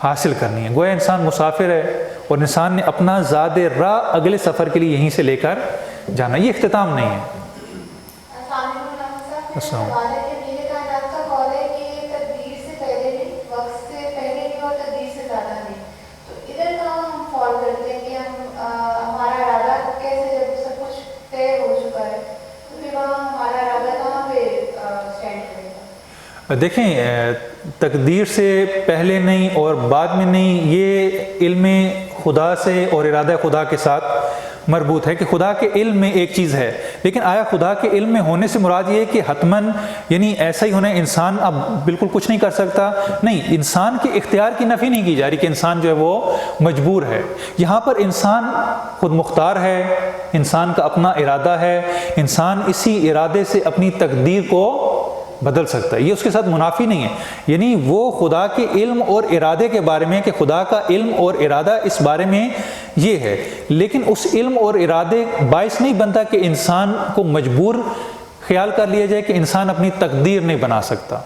حاصل کرنی ہے۔ گویا انسان مسافر ہے اور انسان نے اپنا زاد راہ اگلے سفر کے لیے یہیں سے لے کر جانا، یہ اختتام نہیں ہے۔ السلام دیکھیں، تقدیر سے پہلے نہیں اور بعد میں نہیں، یہ علم خدا سے اور ارادہ خدا کے ساتھ مربوط ہے کہ خدا کے علم میں ایک چیز ہے، لیکن آیا خدا کے علم میں ہونے سے مراد یہ ہے کہ حتماً یعنی ایسا ہی ہونا، انسان اب بالکل کچھ نہیں کر سکتا؟ نہیں، انسان کے اختیار کی نفی نہیں کی جا رہی کہ انسان جو ہے وہ مجبور ہے۔ یہاں پر انسان خود مختار ہے، انسان کا اپنا ارادہ ہے، انسان اسی ارادے سے اپنی تقدیر کو بدل سکتا ہے، یہ اس کے ساتھ منافی نہیں ہے۔ یعنی وہ خدا کے علم اور ارادے کے بارے میں کہ خدا کا علم اور ارادہ اس بارے میں یہ ہے، لیکن اس علم اور ارادے باعث نہیں بنتا کہ انسان کو مجبور خیال کر لیا جائے کہ انسان اپنی تقدیر نہیں بنا سکتا۔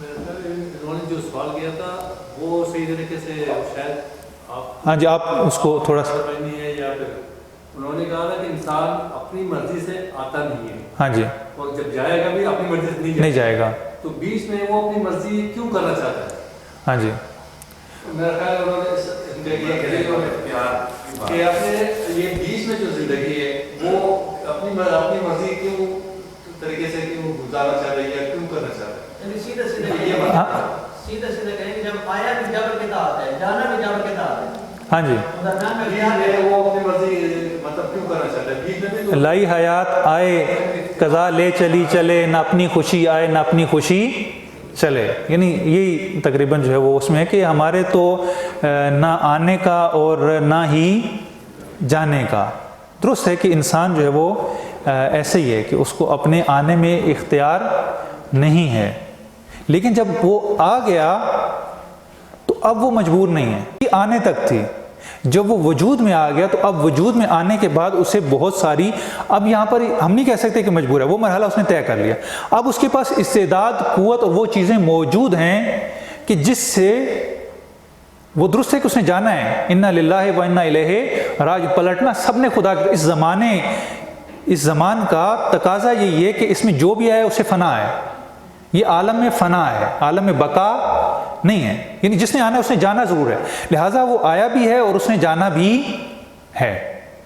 انہوں نے جو سوال کیا تھا وہ صحیح طریقے سے شاید آپ، ہاں جی، آپ اس کو تھوڑا سا، یا پھر انہوں نے کہا تھا کہ انسان اپنی مرضی سے آتا نہیں ہے، ہاں جی، اور جب جائے گا بھی اپنی مرضی سے نہیں جائے گا، تو بیچ میں وہ اپنی مرضی کیوں کرنا چاہتا ہے؟ ہاں جی، میرا خیال ہے انہوں نے کہ اپنے یہ بیچ میں جو زندگی ہے وہ اپنی مرضی کیوں طریقے سے کیوں گزارنا چاہ رہی ہے، کیوں کرنا چاہ رہا ہے؟ سیدھے سیدھے کہیں کہ جب آیا بھی جبر کے ساتھ ہے، جانا بھی جبر کے ساتھ ہے۔ ہاں جی، وہ اپنی مرضی مطلب کیوں کرنا چاہتا ہے؟ بیچ میں بھی لائی حیات آئے قضا لے چلی چلے، نہ اپنی خوشی آئے نہ اپنی خوشی چلے، یعنی یہی تقریباً جو ہے وہ اس میں ہے کہ ہمارے تو نہ آنے کا اور نہ ہی جانے کا۔ درست ہے کہ انسان جو ہے وہ ایسے ہی ہے کہ اس کو اپنے آنے میں اختیار نہیں ہے، لیکن جب وہ آ گیا تو اب وہ مجبور نہیں ہے، یہ آنے تک تھی، جب وہ وجود میں آ گیا تو اب وجود میں آنے کے بعد اسے بہت ساری، اب یہاں پر ہم نہیں کہہ سکتے کہ مجبور ہے، وہ مرحلہ اس نے طے کر لیا، اب اس کے پاس استعداد، قوت اور وہ چیزیں موجود ہیں کہ جس سے وہ، درست ہے کہ اس نے جانا ہے، انا للہ و انا الیہ راج، پلٹنا سب نے خدا کے، اس زمان کا تقاضا یہی ہے کہ اس میں جو بھی آئے اسے فنا ہے، یہ عالم میں فنا ہے، عالم میں بقا نہیں ہے، یعنی جس نے آنا ہے اس نے جانا ضرور ہے، لہٰذا وہ آیا بھی ہے اور اس نے جانا بھی ہے،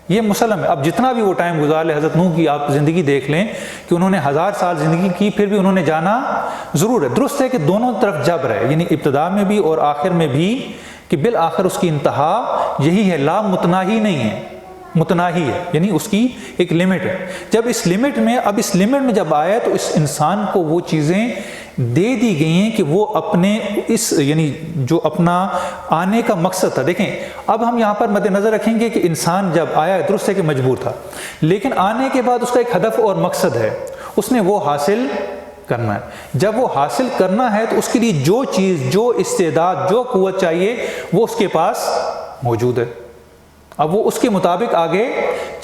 یہ مسلم ہے۔ اب جتنا بھی وہ ٹائم گزار لے، حضرت نوح کی آپ زندگی دیکھ لیں کہ انہوں نے 1000 سال زندگی کی، پھر بھی انہوں نے جانا ضرور ہے۔ درست ہے کہ دونوں طرف جبر ہے، یعنی ابتدا میں بھی اور آخر میں بھی، کہ بالآخر اس کی انتہا یہی ہے، لا متناہی نہیں ہے، متناہی ہے، یعنی اس کی ایک لمٹ ہے۔ جب اس لمٹ میں جب آیا تو اس انسان کو وہ چیزیں دے دی گئی ہیں کہ وہ اپنے اس، یعنی جو اپنا آنے کا مقصد تھا۔ دیکھیں اب ہم یہاں پر مد نظر رکھیں گے کہ انسان جب آیا، درست ہے کہ مجبور تھا، لیکن آنے کے بعد اس کا ایک ہدف اور مقصد ہے، اس نے وہ حاصل کرنا ہے۔ جب وہ حاصل کرنا ہے تو اس کے لیے جو چیز، جو استعداد، جو قوت چاہیے وہ اس کے پاس موجود ہے، اب وہ اس کے مطابق آگے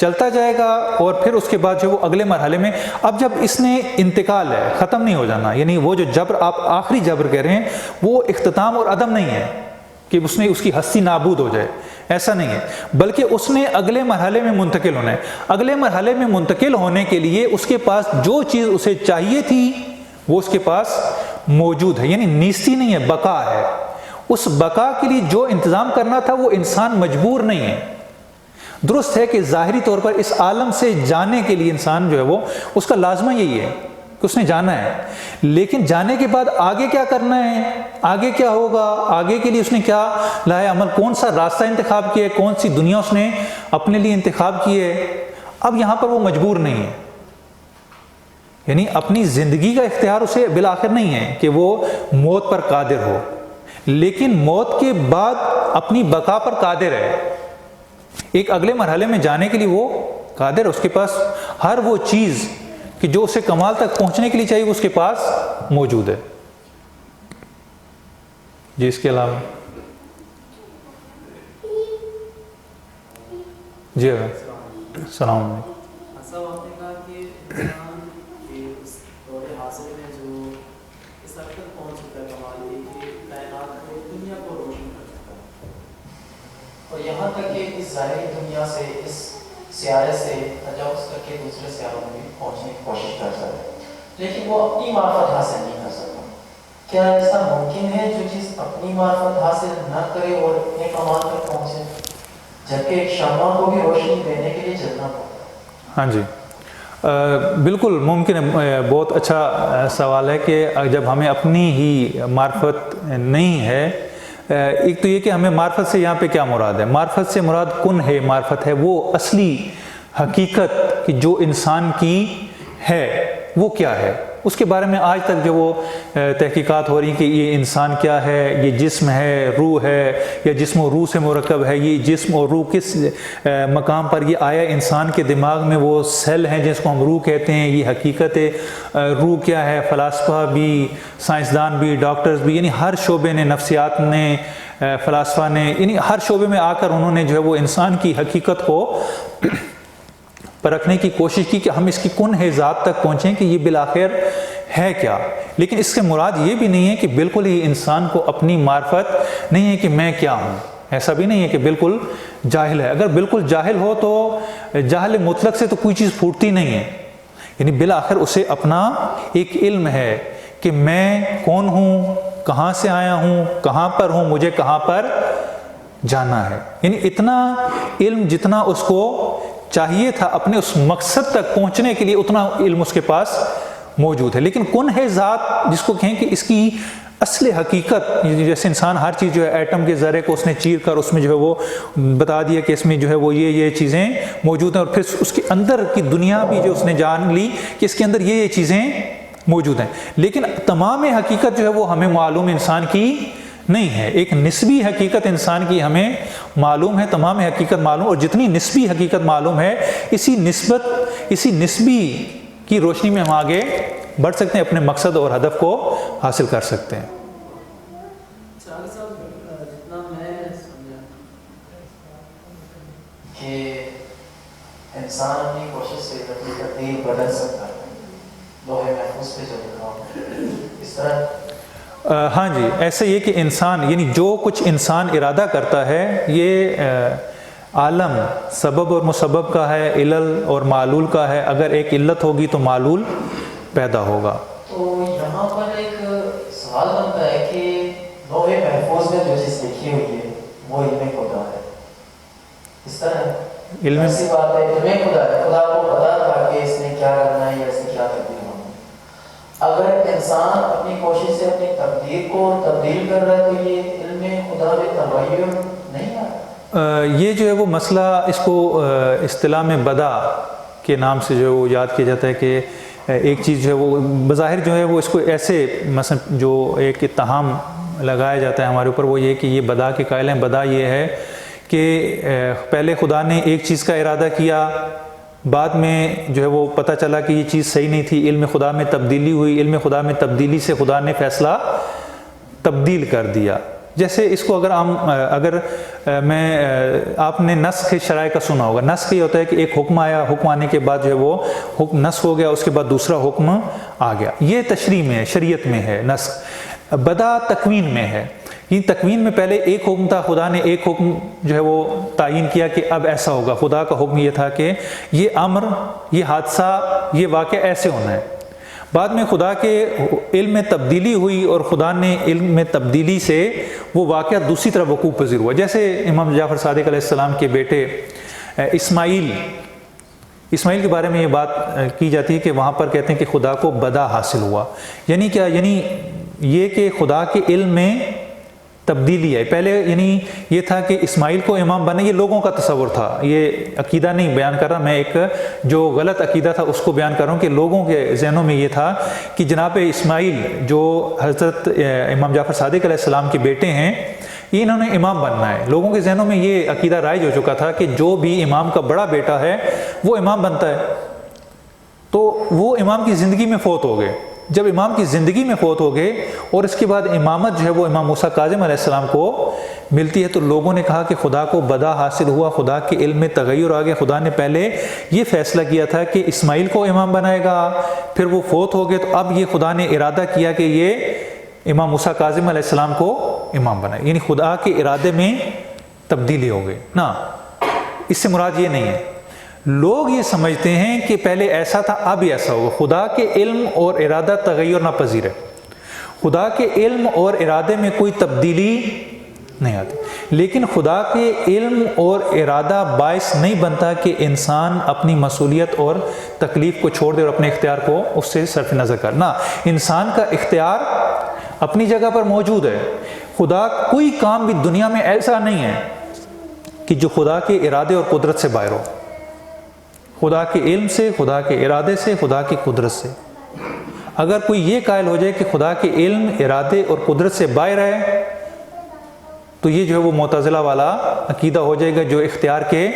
چلتا جائے گا اور پھر اس کے بعد جو وہ اگلے مرحلے میں، اب جب اس نے انتقال ہے، ختم نہیں ہو جانا، یعنی وہ جو جبر آپ آخری جبر کہہ رہے ہیں وہ اختتام اور عدم نہیں ہے کہ اس کی ہستی نابود ہو جائے، ایسا نہیں ہے، بلکہ اس نے اگلے مرحلے میں منتقل ہونا ہے۔ اگلے مرحلے میں منتقل ہونے کے لیے اس کے پاس جو چیز اسے چاہیے تھی وہ اس کے پاس موجود ہے، یعنی نیستی نہیں ہے، بقا ہے۔ اس بقا کے لیے جو انتظام کرنا تھا وہ انسان مجبور نہیں ہے۔ درست ہے کہ ظاہری طور پر اس عالم سے جانے کے لیے انسان جو ہے وہ اس کا لازمہ یہی ہے کہ اس نے جانا ہے، لیکن جانے کے بعد آگے کیا کرنا ہے، آگے کیا ہوگا، آگے کے لیے اس نے کیا لایا عمل، کون سا راستہ انتخاب کیا ہے، کون سی دنیا اس نے اپنے لیے انتخاب کی ہے، اب یہاں پر وہ مجبور نہیں ہے، یعنی اپنی زندگی کا اختیار اسے بالآخر نہیں ہے کہ وہ موت پر قادر ہو، لیکن موت کے بعد اپنی بقا پر قادر ہے، ایک اگلے مرحلے میں جانے کے لیے وہ قادر ہے، اس کے پاس ہر وہ چیز کہ جو اسے کمال تک پہنچنے کے لیے چاہیے وہ اس کے پاس موجود ہے۔ جی اس کے علاوہ جی السلام علیکم۔ صاحب آپ نے کہا کہ انسان کے اس دور حاصل میں جو اس حد تک پہنچ چکا ہے کمال یہ کہ کائنات کو، دنیا کو روشن کر چکا ہے، اور یہاں تک کہ اس ظاہری دنیا سے، اس سیارے سے تجاوز کر کے دوسرے سیاروں میں پہنچنے کی کوشش کر سکتا ہے، لیکن وہ اپنی معرفت حاصل نہیں کر سکتا۔ کیا ایسا ممکن ہے جو چیز اپنی معرفت حاصل نہ کرے اور اپنے کمال تک پہنچے، جبکہ ایک شمع کو بھی روشنی دینے کے لیے جلنا پڑتا ہے؟ ہاں جی بالکل ممکن ہے، بہت اچھا سوال ہے کہ جب ہمیں اپنی ہی معرفت نہیں ہے، ایک تو یہ کہ ہمیں معرفت سے یہاں پہ کیا مراد ہے، معرفت سے مراد کن ہے، معرفت ہے وہ اصلی حقیقت کہ جو انسان کی ہے وہ کیا ہے، اس کے بارے میں آج تک جو وہ تحقیقات ہو رہی ہیں کہ یہ انسان کیا ہے، یہ جسم ہے، روح ہے، یا جسم و روح سے مرکب ہے، یہ جسم اور روح کس مقام پر یہ آیا، انسان کے دماغ میں وہ سیل ہیں جس کو ہم روح کہتے ہیں، یہ حقیقت ہے، روح کیا ہے، فلاسفہ بھی، سائنسدان بھی، ڈاکٹرز بھی، یعنی ہر شعبے نے، نفسیات نے، فلاسفہ نے، یعنی ہر شعبے میں آ کر انہوں نے جو ہے وہ انسان کی حقیقت کو پرکھنے کی کوشش کی کہ ہم اس کی کن ہے ذات تک پہنچیں کہ یہ بالآخر ہے کیا، لیکن اس سے مراد یہ بھی نہیں ہے کہ بالکل ہی انسان کو اپنی معرفت نہیں ہے کہ میں کیا ہوں، ایسا بھی نہیں ہے کہ بالکل جاہل ہے، اگر بالکل جاہل ہو تو جاہل مطلق سے تو کوئی چیز پھوٹتی نہیں ہے، یعنی بالآخر اسے اپنا ایک علم ہے کہ میں کون ہوں، کہاں سے آیا ہوں، کہاں پر ہوں، مجھے کہاں پر جانا ہے، یعنی اتنا علم جتنا اس کو چاہیے تھا اپنے اس مقصد تک پہنچنے کے لیے اتنا علم اس کے پاس موجود ہے، لیکن کن ہے ذات جس کو کہیں کہ اس کی اصل حقیقت، جیسے انسان ہر چیز جو ہے ایٹم کے ذرے کو اس نے چیر کر اس میں جو ہے وہ بتا دیا کہ اس میں جو ہے وہ یہ چیزیں موجود ہیں، اور پھر اس کے اندر کی دنیا بھی جو اس نے جان لی کہ اس کے اندر یہ چیزیں موجود ہیں، لیکن تمام حقیقت جو ہے وہ ہمیں معلوم انسان کی نہیں ہے، ایک نسبی حقیقت انسان کی ہمیں معلوم ہے، تمام حقیقت معلوم، اور جتنی نسبی حقیقت معلوم ہے اسی نسبی کی روشنی میں ہم آگے بڑھ سکتے ہیں، اپنے مقصد اور ہدف کو حاصل کر سکتے ہیں۔ چاہیے صاحب جتنا میں سمجھا کہ انسان اپنی کوشش سے اپنی تقدیر بدل سکتا ہے، لوح محفوظ پہ جو لکھا ہو اس طرح۔ ہاں جی، ایسے یہ کہ انسان یعنی جو کچھ انسان ارادہ کرتا ہے یہ عالم سبب اور مسبب کا ہے، علل اور معلول کا ہے، اگر ایک علت ہوگی تو معلول پیدا ہوگا۔ تو یہاں پر ایک سوال بنتا ہے کہ لوح محفوظ میں جو چیز لکھی ہوئی ہے وہ علم خدا ہے، اس طرح علم ایسی بات ہے، علم خدا ہے، خدا کو پتا تھا کہ اس نے کیا کرنا ہے یا اس نے کیا تبدیل ہونا ہے، اگر انسان اپنی کوشش سے اپنی تقدیر کو تبدیل کر رہا ہے تو یہ علم خدا میں تغیر نہیں آتا؟ یہ جو ہے وہ مسئلہ اس کو اصطلاح میں بدا کے نام سے جو ہے وہ یاد کیا جاتا ہے کہ ایک چیز جو ہے وہ بظاہر جو ہے وہ اس کو ایسے مثلا جو ایک اتہام لگایا جاتا ہے ہمارے اوپر وہ یہ کہ یہ بدا کے قائل ہیں۔ بدا یہ ہے کہ پہلے خدا نے ایک چیز کا ارادہ کیا، بعد میں جو ہے وہ پتہ چلا کہ یہ چیز صحیح نہیں تھی، علم خدا میں تبدیلی ہوئی، علم خدا میں تبدیلی سے خدا نے فیصلہ تبدیل کر دیا، جیسے اس کو اگر آپ نے نسخ شرائع کا سنا ہوگا. نسخ یہ ہوتا ہے کہ ایک حکم آیا, حکم آنے کے بعد جو ہے وہ حکم نسخ ہو گیا, اس کے بعد دوسرا حکم آ گیا. یہ تشریع میں ہے, شریعت میں ہے نسخ. بدا تکوین میں ہے. یہ تکوین میں پہلے ایک حکم تھا, خدا نے ایک حکم جو ہے وہ تعین کیا کہ اب ایسا ہوگا. خدا کا حکم یہ تھا کہ یہ امر, یہ حادثہ, یہ واقعہ ایسے ہونا ہے. بعد میں خدا کے علم میں تبدیلی ہوئی اور خدا نے علم میں تبدیلی سے وہ واقعہ دوسری طرح وقوع پذیر ہوا. جیسے امام جعفر صادق علیہ السلام کے بیٹے اسماعیل کے بارے میں یہ بات کی جاتی ہے کہ وہاں پر کہتے ہیں کہ خدا کو بدا حاصل ہوا. یعنی کیا؟ یعنی یہ کہ خدا کے علم میں تبدیلی ہے. پہلے یعنی یہ تھا کہ اسماعیل کو امام بنے, یہ لوگوں کا تصور تھا, یہ عقیدہ نہیں بیان کر رہا میں, ایک جو غلط عقیدہ تھا اس کو بیان کر رہا ہوں کہ لوگوں کے ذہنوں میں یہ تھا کہ جناب اسماعیل جو حضرت امام جعفر صادق علیہ السلام کے بیٹے ہیں, یہ انہوں نے امام بننا ہے. لوگوں کے ذہنوں میں یہ عقیدہ رائج ہو چکا تھا کہ جو بھی امام کا بڑا بیٹا ہے وہ امام بنتا ہے. تو وہ امام کی زندگی میں فوت ہو گئے. جب امام کی زندگی میں فوت ہو گئے اور اس کے بعد امامت جو ہے وہ امام موسیٰ کاظم علیہ السلام کو ملتی ہے, تو لوگوں نے کہا کہ خدا کو بدا حاصل ہوا, خدا کے علم میں تغیر آ گیا. خدا نے پہلے یہ فیصلہ کیا تھا کہ اسماعیل کو امام بنائے گا, پھر وہ فوت ہو گئے, تو اب یہ خدا نے ارادہ کیا کہ یہ امام موسیٰ کاظم علیہ السلام کو امام بنائے. یعنی خدا کے ارادے میں تبدیلی ہو گئی نا. اس سے مراد یہ نہیں ہے. لوگ یہ سمجھتے ہیں کہ پہلے ایسا تھا اب ایسا ہوگا. خدا کے علم اور ارادہ تغیر ناپذیر ہے. خدا کے علم اور ارادے میں کوئی تبدیلی نہیں آتی. لیکن خدا کے علم اور ارادہ باعث نہیں بنتا کہ انسان اپنی مسئولیت اور تکلیف کو چھوڑ دے اور اپنے اختیار کو اس سے صرف نظر کرنا. انسان کا اختیار اپنی جگہ پر موجود ہے. خدا کوئی کام بھی دنیا میں ایسا نہیں ہے کہ جو خدا کے ارادے اور قدرت سے باہر ہو. خدا کے علم سے, خدا کے ارادے سے, خدا کی قدرت سے. اگر کوئی یہ قائل ہو جائے کہ خدا کے علم, ارادے اور قدرت سے باہر ہے, تو یہ جو ہے وہ معتزلہ والا عقیدہ ہو جائے گا جو اختیار کے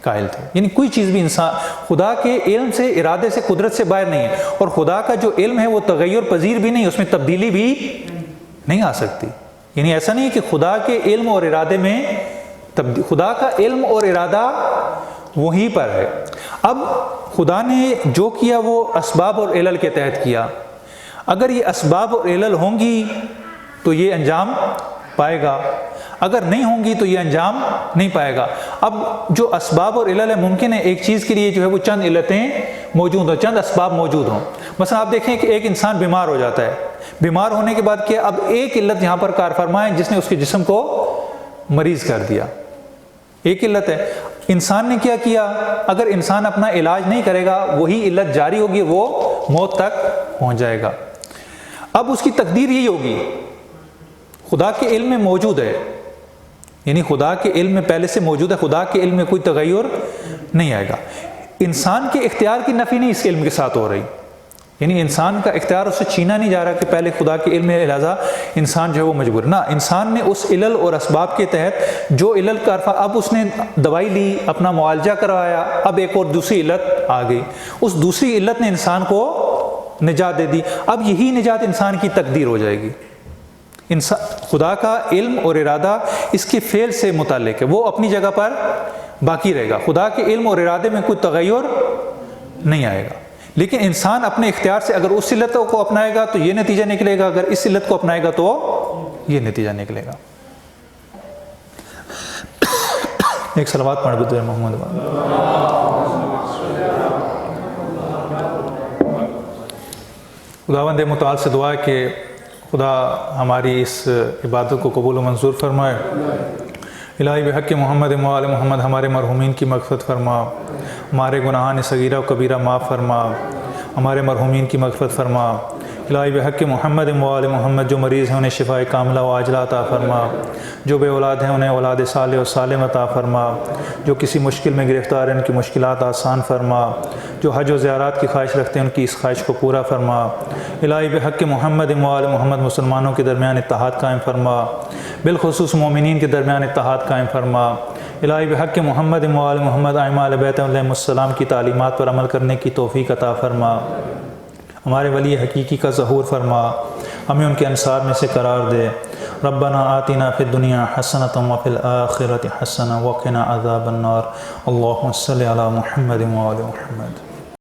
قائل تھے. یعنی کوئی چیز بھی انسان خدا کے علم سے, ارادے سے, قدرت سے باہر نہیں ہے. اور خدا کا جو علم ہے وہ تغیر پذیر بھی نہیں, اس میں تبدیلی بھی نہیں آ سکتی. یعنی ایسا نہیں ہے کہ خدا کے علم اور ارادے میں خدا کا علم اور ارادہ وہیں پر ہے. اب خدا نے جو کیا وہ اسباب اور علل کے تحت کیا. اگر یہ اسباب اور علل ہوں گی تو یہ انجام پائے گا, اگر نہیں ہوں گی تو یہ انجام نہیں پائے گا. اب جو اسباب اور علل ہے, ممکن ہے ایک چیز کے لیے جو ہے وہ چند علتیں موجود ہوں, چند اسباب موجود ہوں. مثلا آپ دیکھیں کہ ایک انسان بیمار ہو جاتا ہے, بیمار ہونے کے بعد کیا اب ایک علت یہاں پر کار فرما ہے جس نے اس کے جسم کو مریض کر دیا, ایک علت ہے. انسان نے کیا کیا؟ اگر انسان اپنا علاج نہیں کرے گا وہی علت جاری ہوگی, وہ موت تک پہنچ جائے گا. اب اس کی تقدیر یہی ہوگی, خدا کے علم میں موجود ہے, یعنی خدا کے علم میں پہلے سے موجود ہے, خدا کے علم میں کوئی تغیر نہیں آئے گا. انسان کے اختیار کی نفی نہیں اس علم کے ساتھ ہو رہی, یعنی انسان کا اختیار اسے چھینا نہیں جا رہا کہ پہلے خدا کے علم میں لہٰذا انسان جو ہے وہ مجبور نہ. انسان نے اس علل اور اسباب کے تحت جو علل کا اب اس نے دوائی لی, اپنا معالجہ کروایا, اب ایک اور دوسری علت آ گئی, اس دوسری علت نے انسان کو نجات دے دی. اب یہی نجات انسان کی تقدیر ہو جائے گی. خدا کا علم اور ارادہ اس کے فعل سے متعلق ہے, وہ اپنی جگہ پر باقی رہے گا. خدا کے علم اور ارادے میں کوئی تغیر نہیں آئے گا. لیکن انسان اپنے اختیار سے اگر اس علت کو اپنائے گا تو یہ نتیجہ نکلے گا, اگر اس علت کو اپنائے گا تو یہ نتیجہ نکلے گا. ایک صلوات پڑھ بدر محمد. خداوند متعال سے دعا ہے کہ خدا ہماری اس عبادت کو قبول و منظور فرمائے. الہی بحق محمد و آل محمد ہمارے مرحومین کی مغفرت فرما, ہمارے گناہان صغیرہ و کبیرہ معاف فرما, ہمارے مرحومین کی مغفرت فرما. الہی بحق محمد و آل محمد جو مریض ہیں انہیں شفاء کاملہ و عاجلہ عطا فرما, جو بے اولاد ہیں انہیں اولاد صالح و سالم عطا فرما, جو کسی مشکل میں گرفتار ہیں ان کی مشکلات آسان فرما, جو حج و زیارات کی خواہش رکھتے ہیں ان کی اس خواہش کو پورا فرما. الہی بحق محمد و آل محمد مسلمانوں کے درمیان اتحاد قائم فرما, بالخصوص مومنین کے درمیان اتحاد قائم فرما. الہی بحق محمد و آل محمد ائمہ اہل بیت علیہم السلام کی تعلیمات پر عمل کرنے کی توفیق عطا فرما. ہمارے ولی حقیقی کا ظہور فرما. ہمیں ان کے انصار میں سے قرار دے۔ ربنا آتنا فی الدنیا حسنۃ وفی الآخرۃ حسنۃ وقنا عذاب النار۔ اللہم صلی علی محمد وآل محمد۔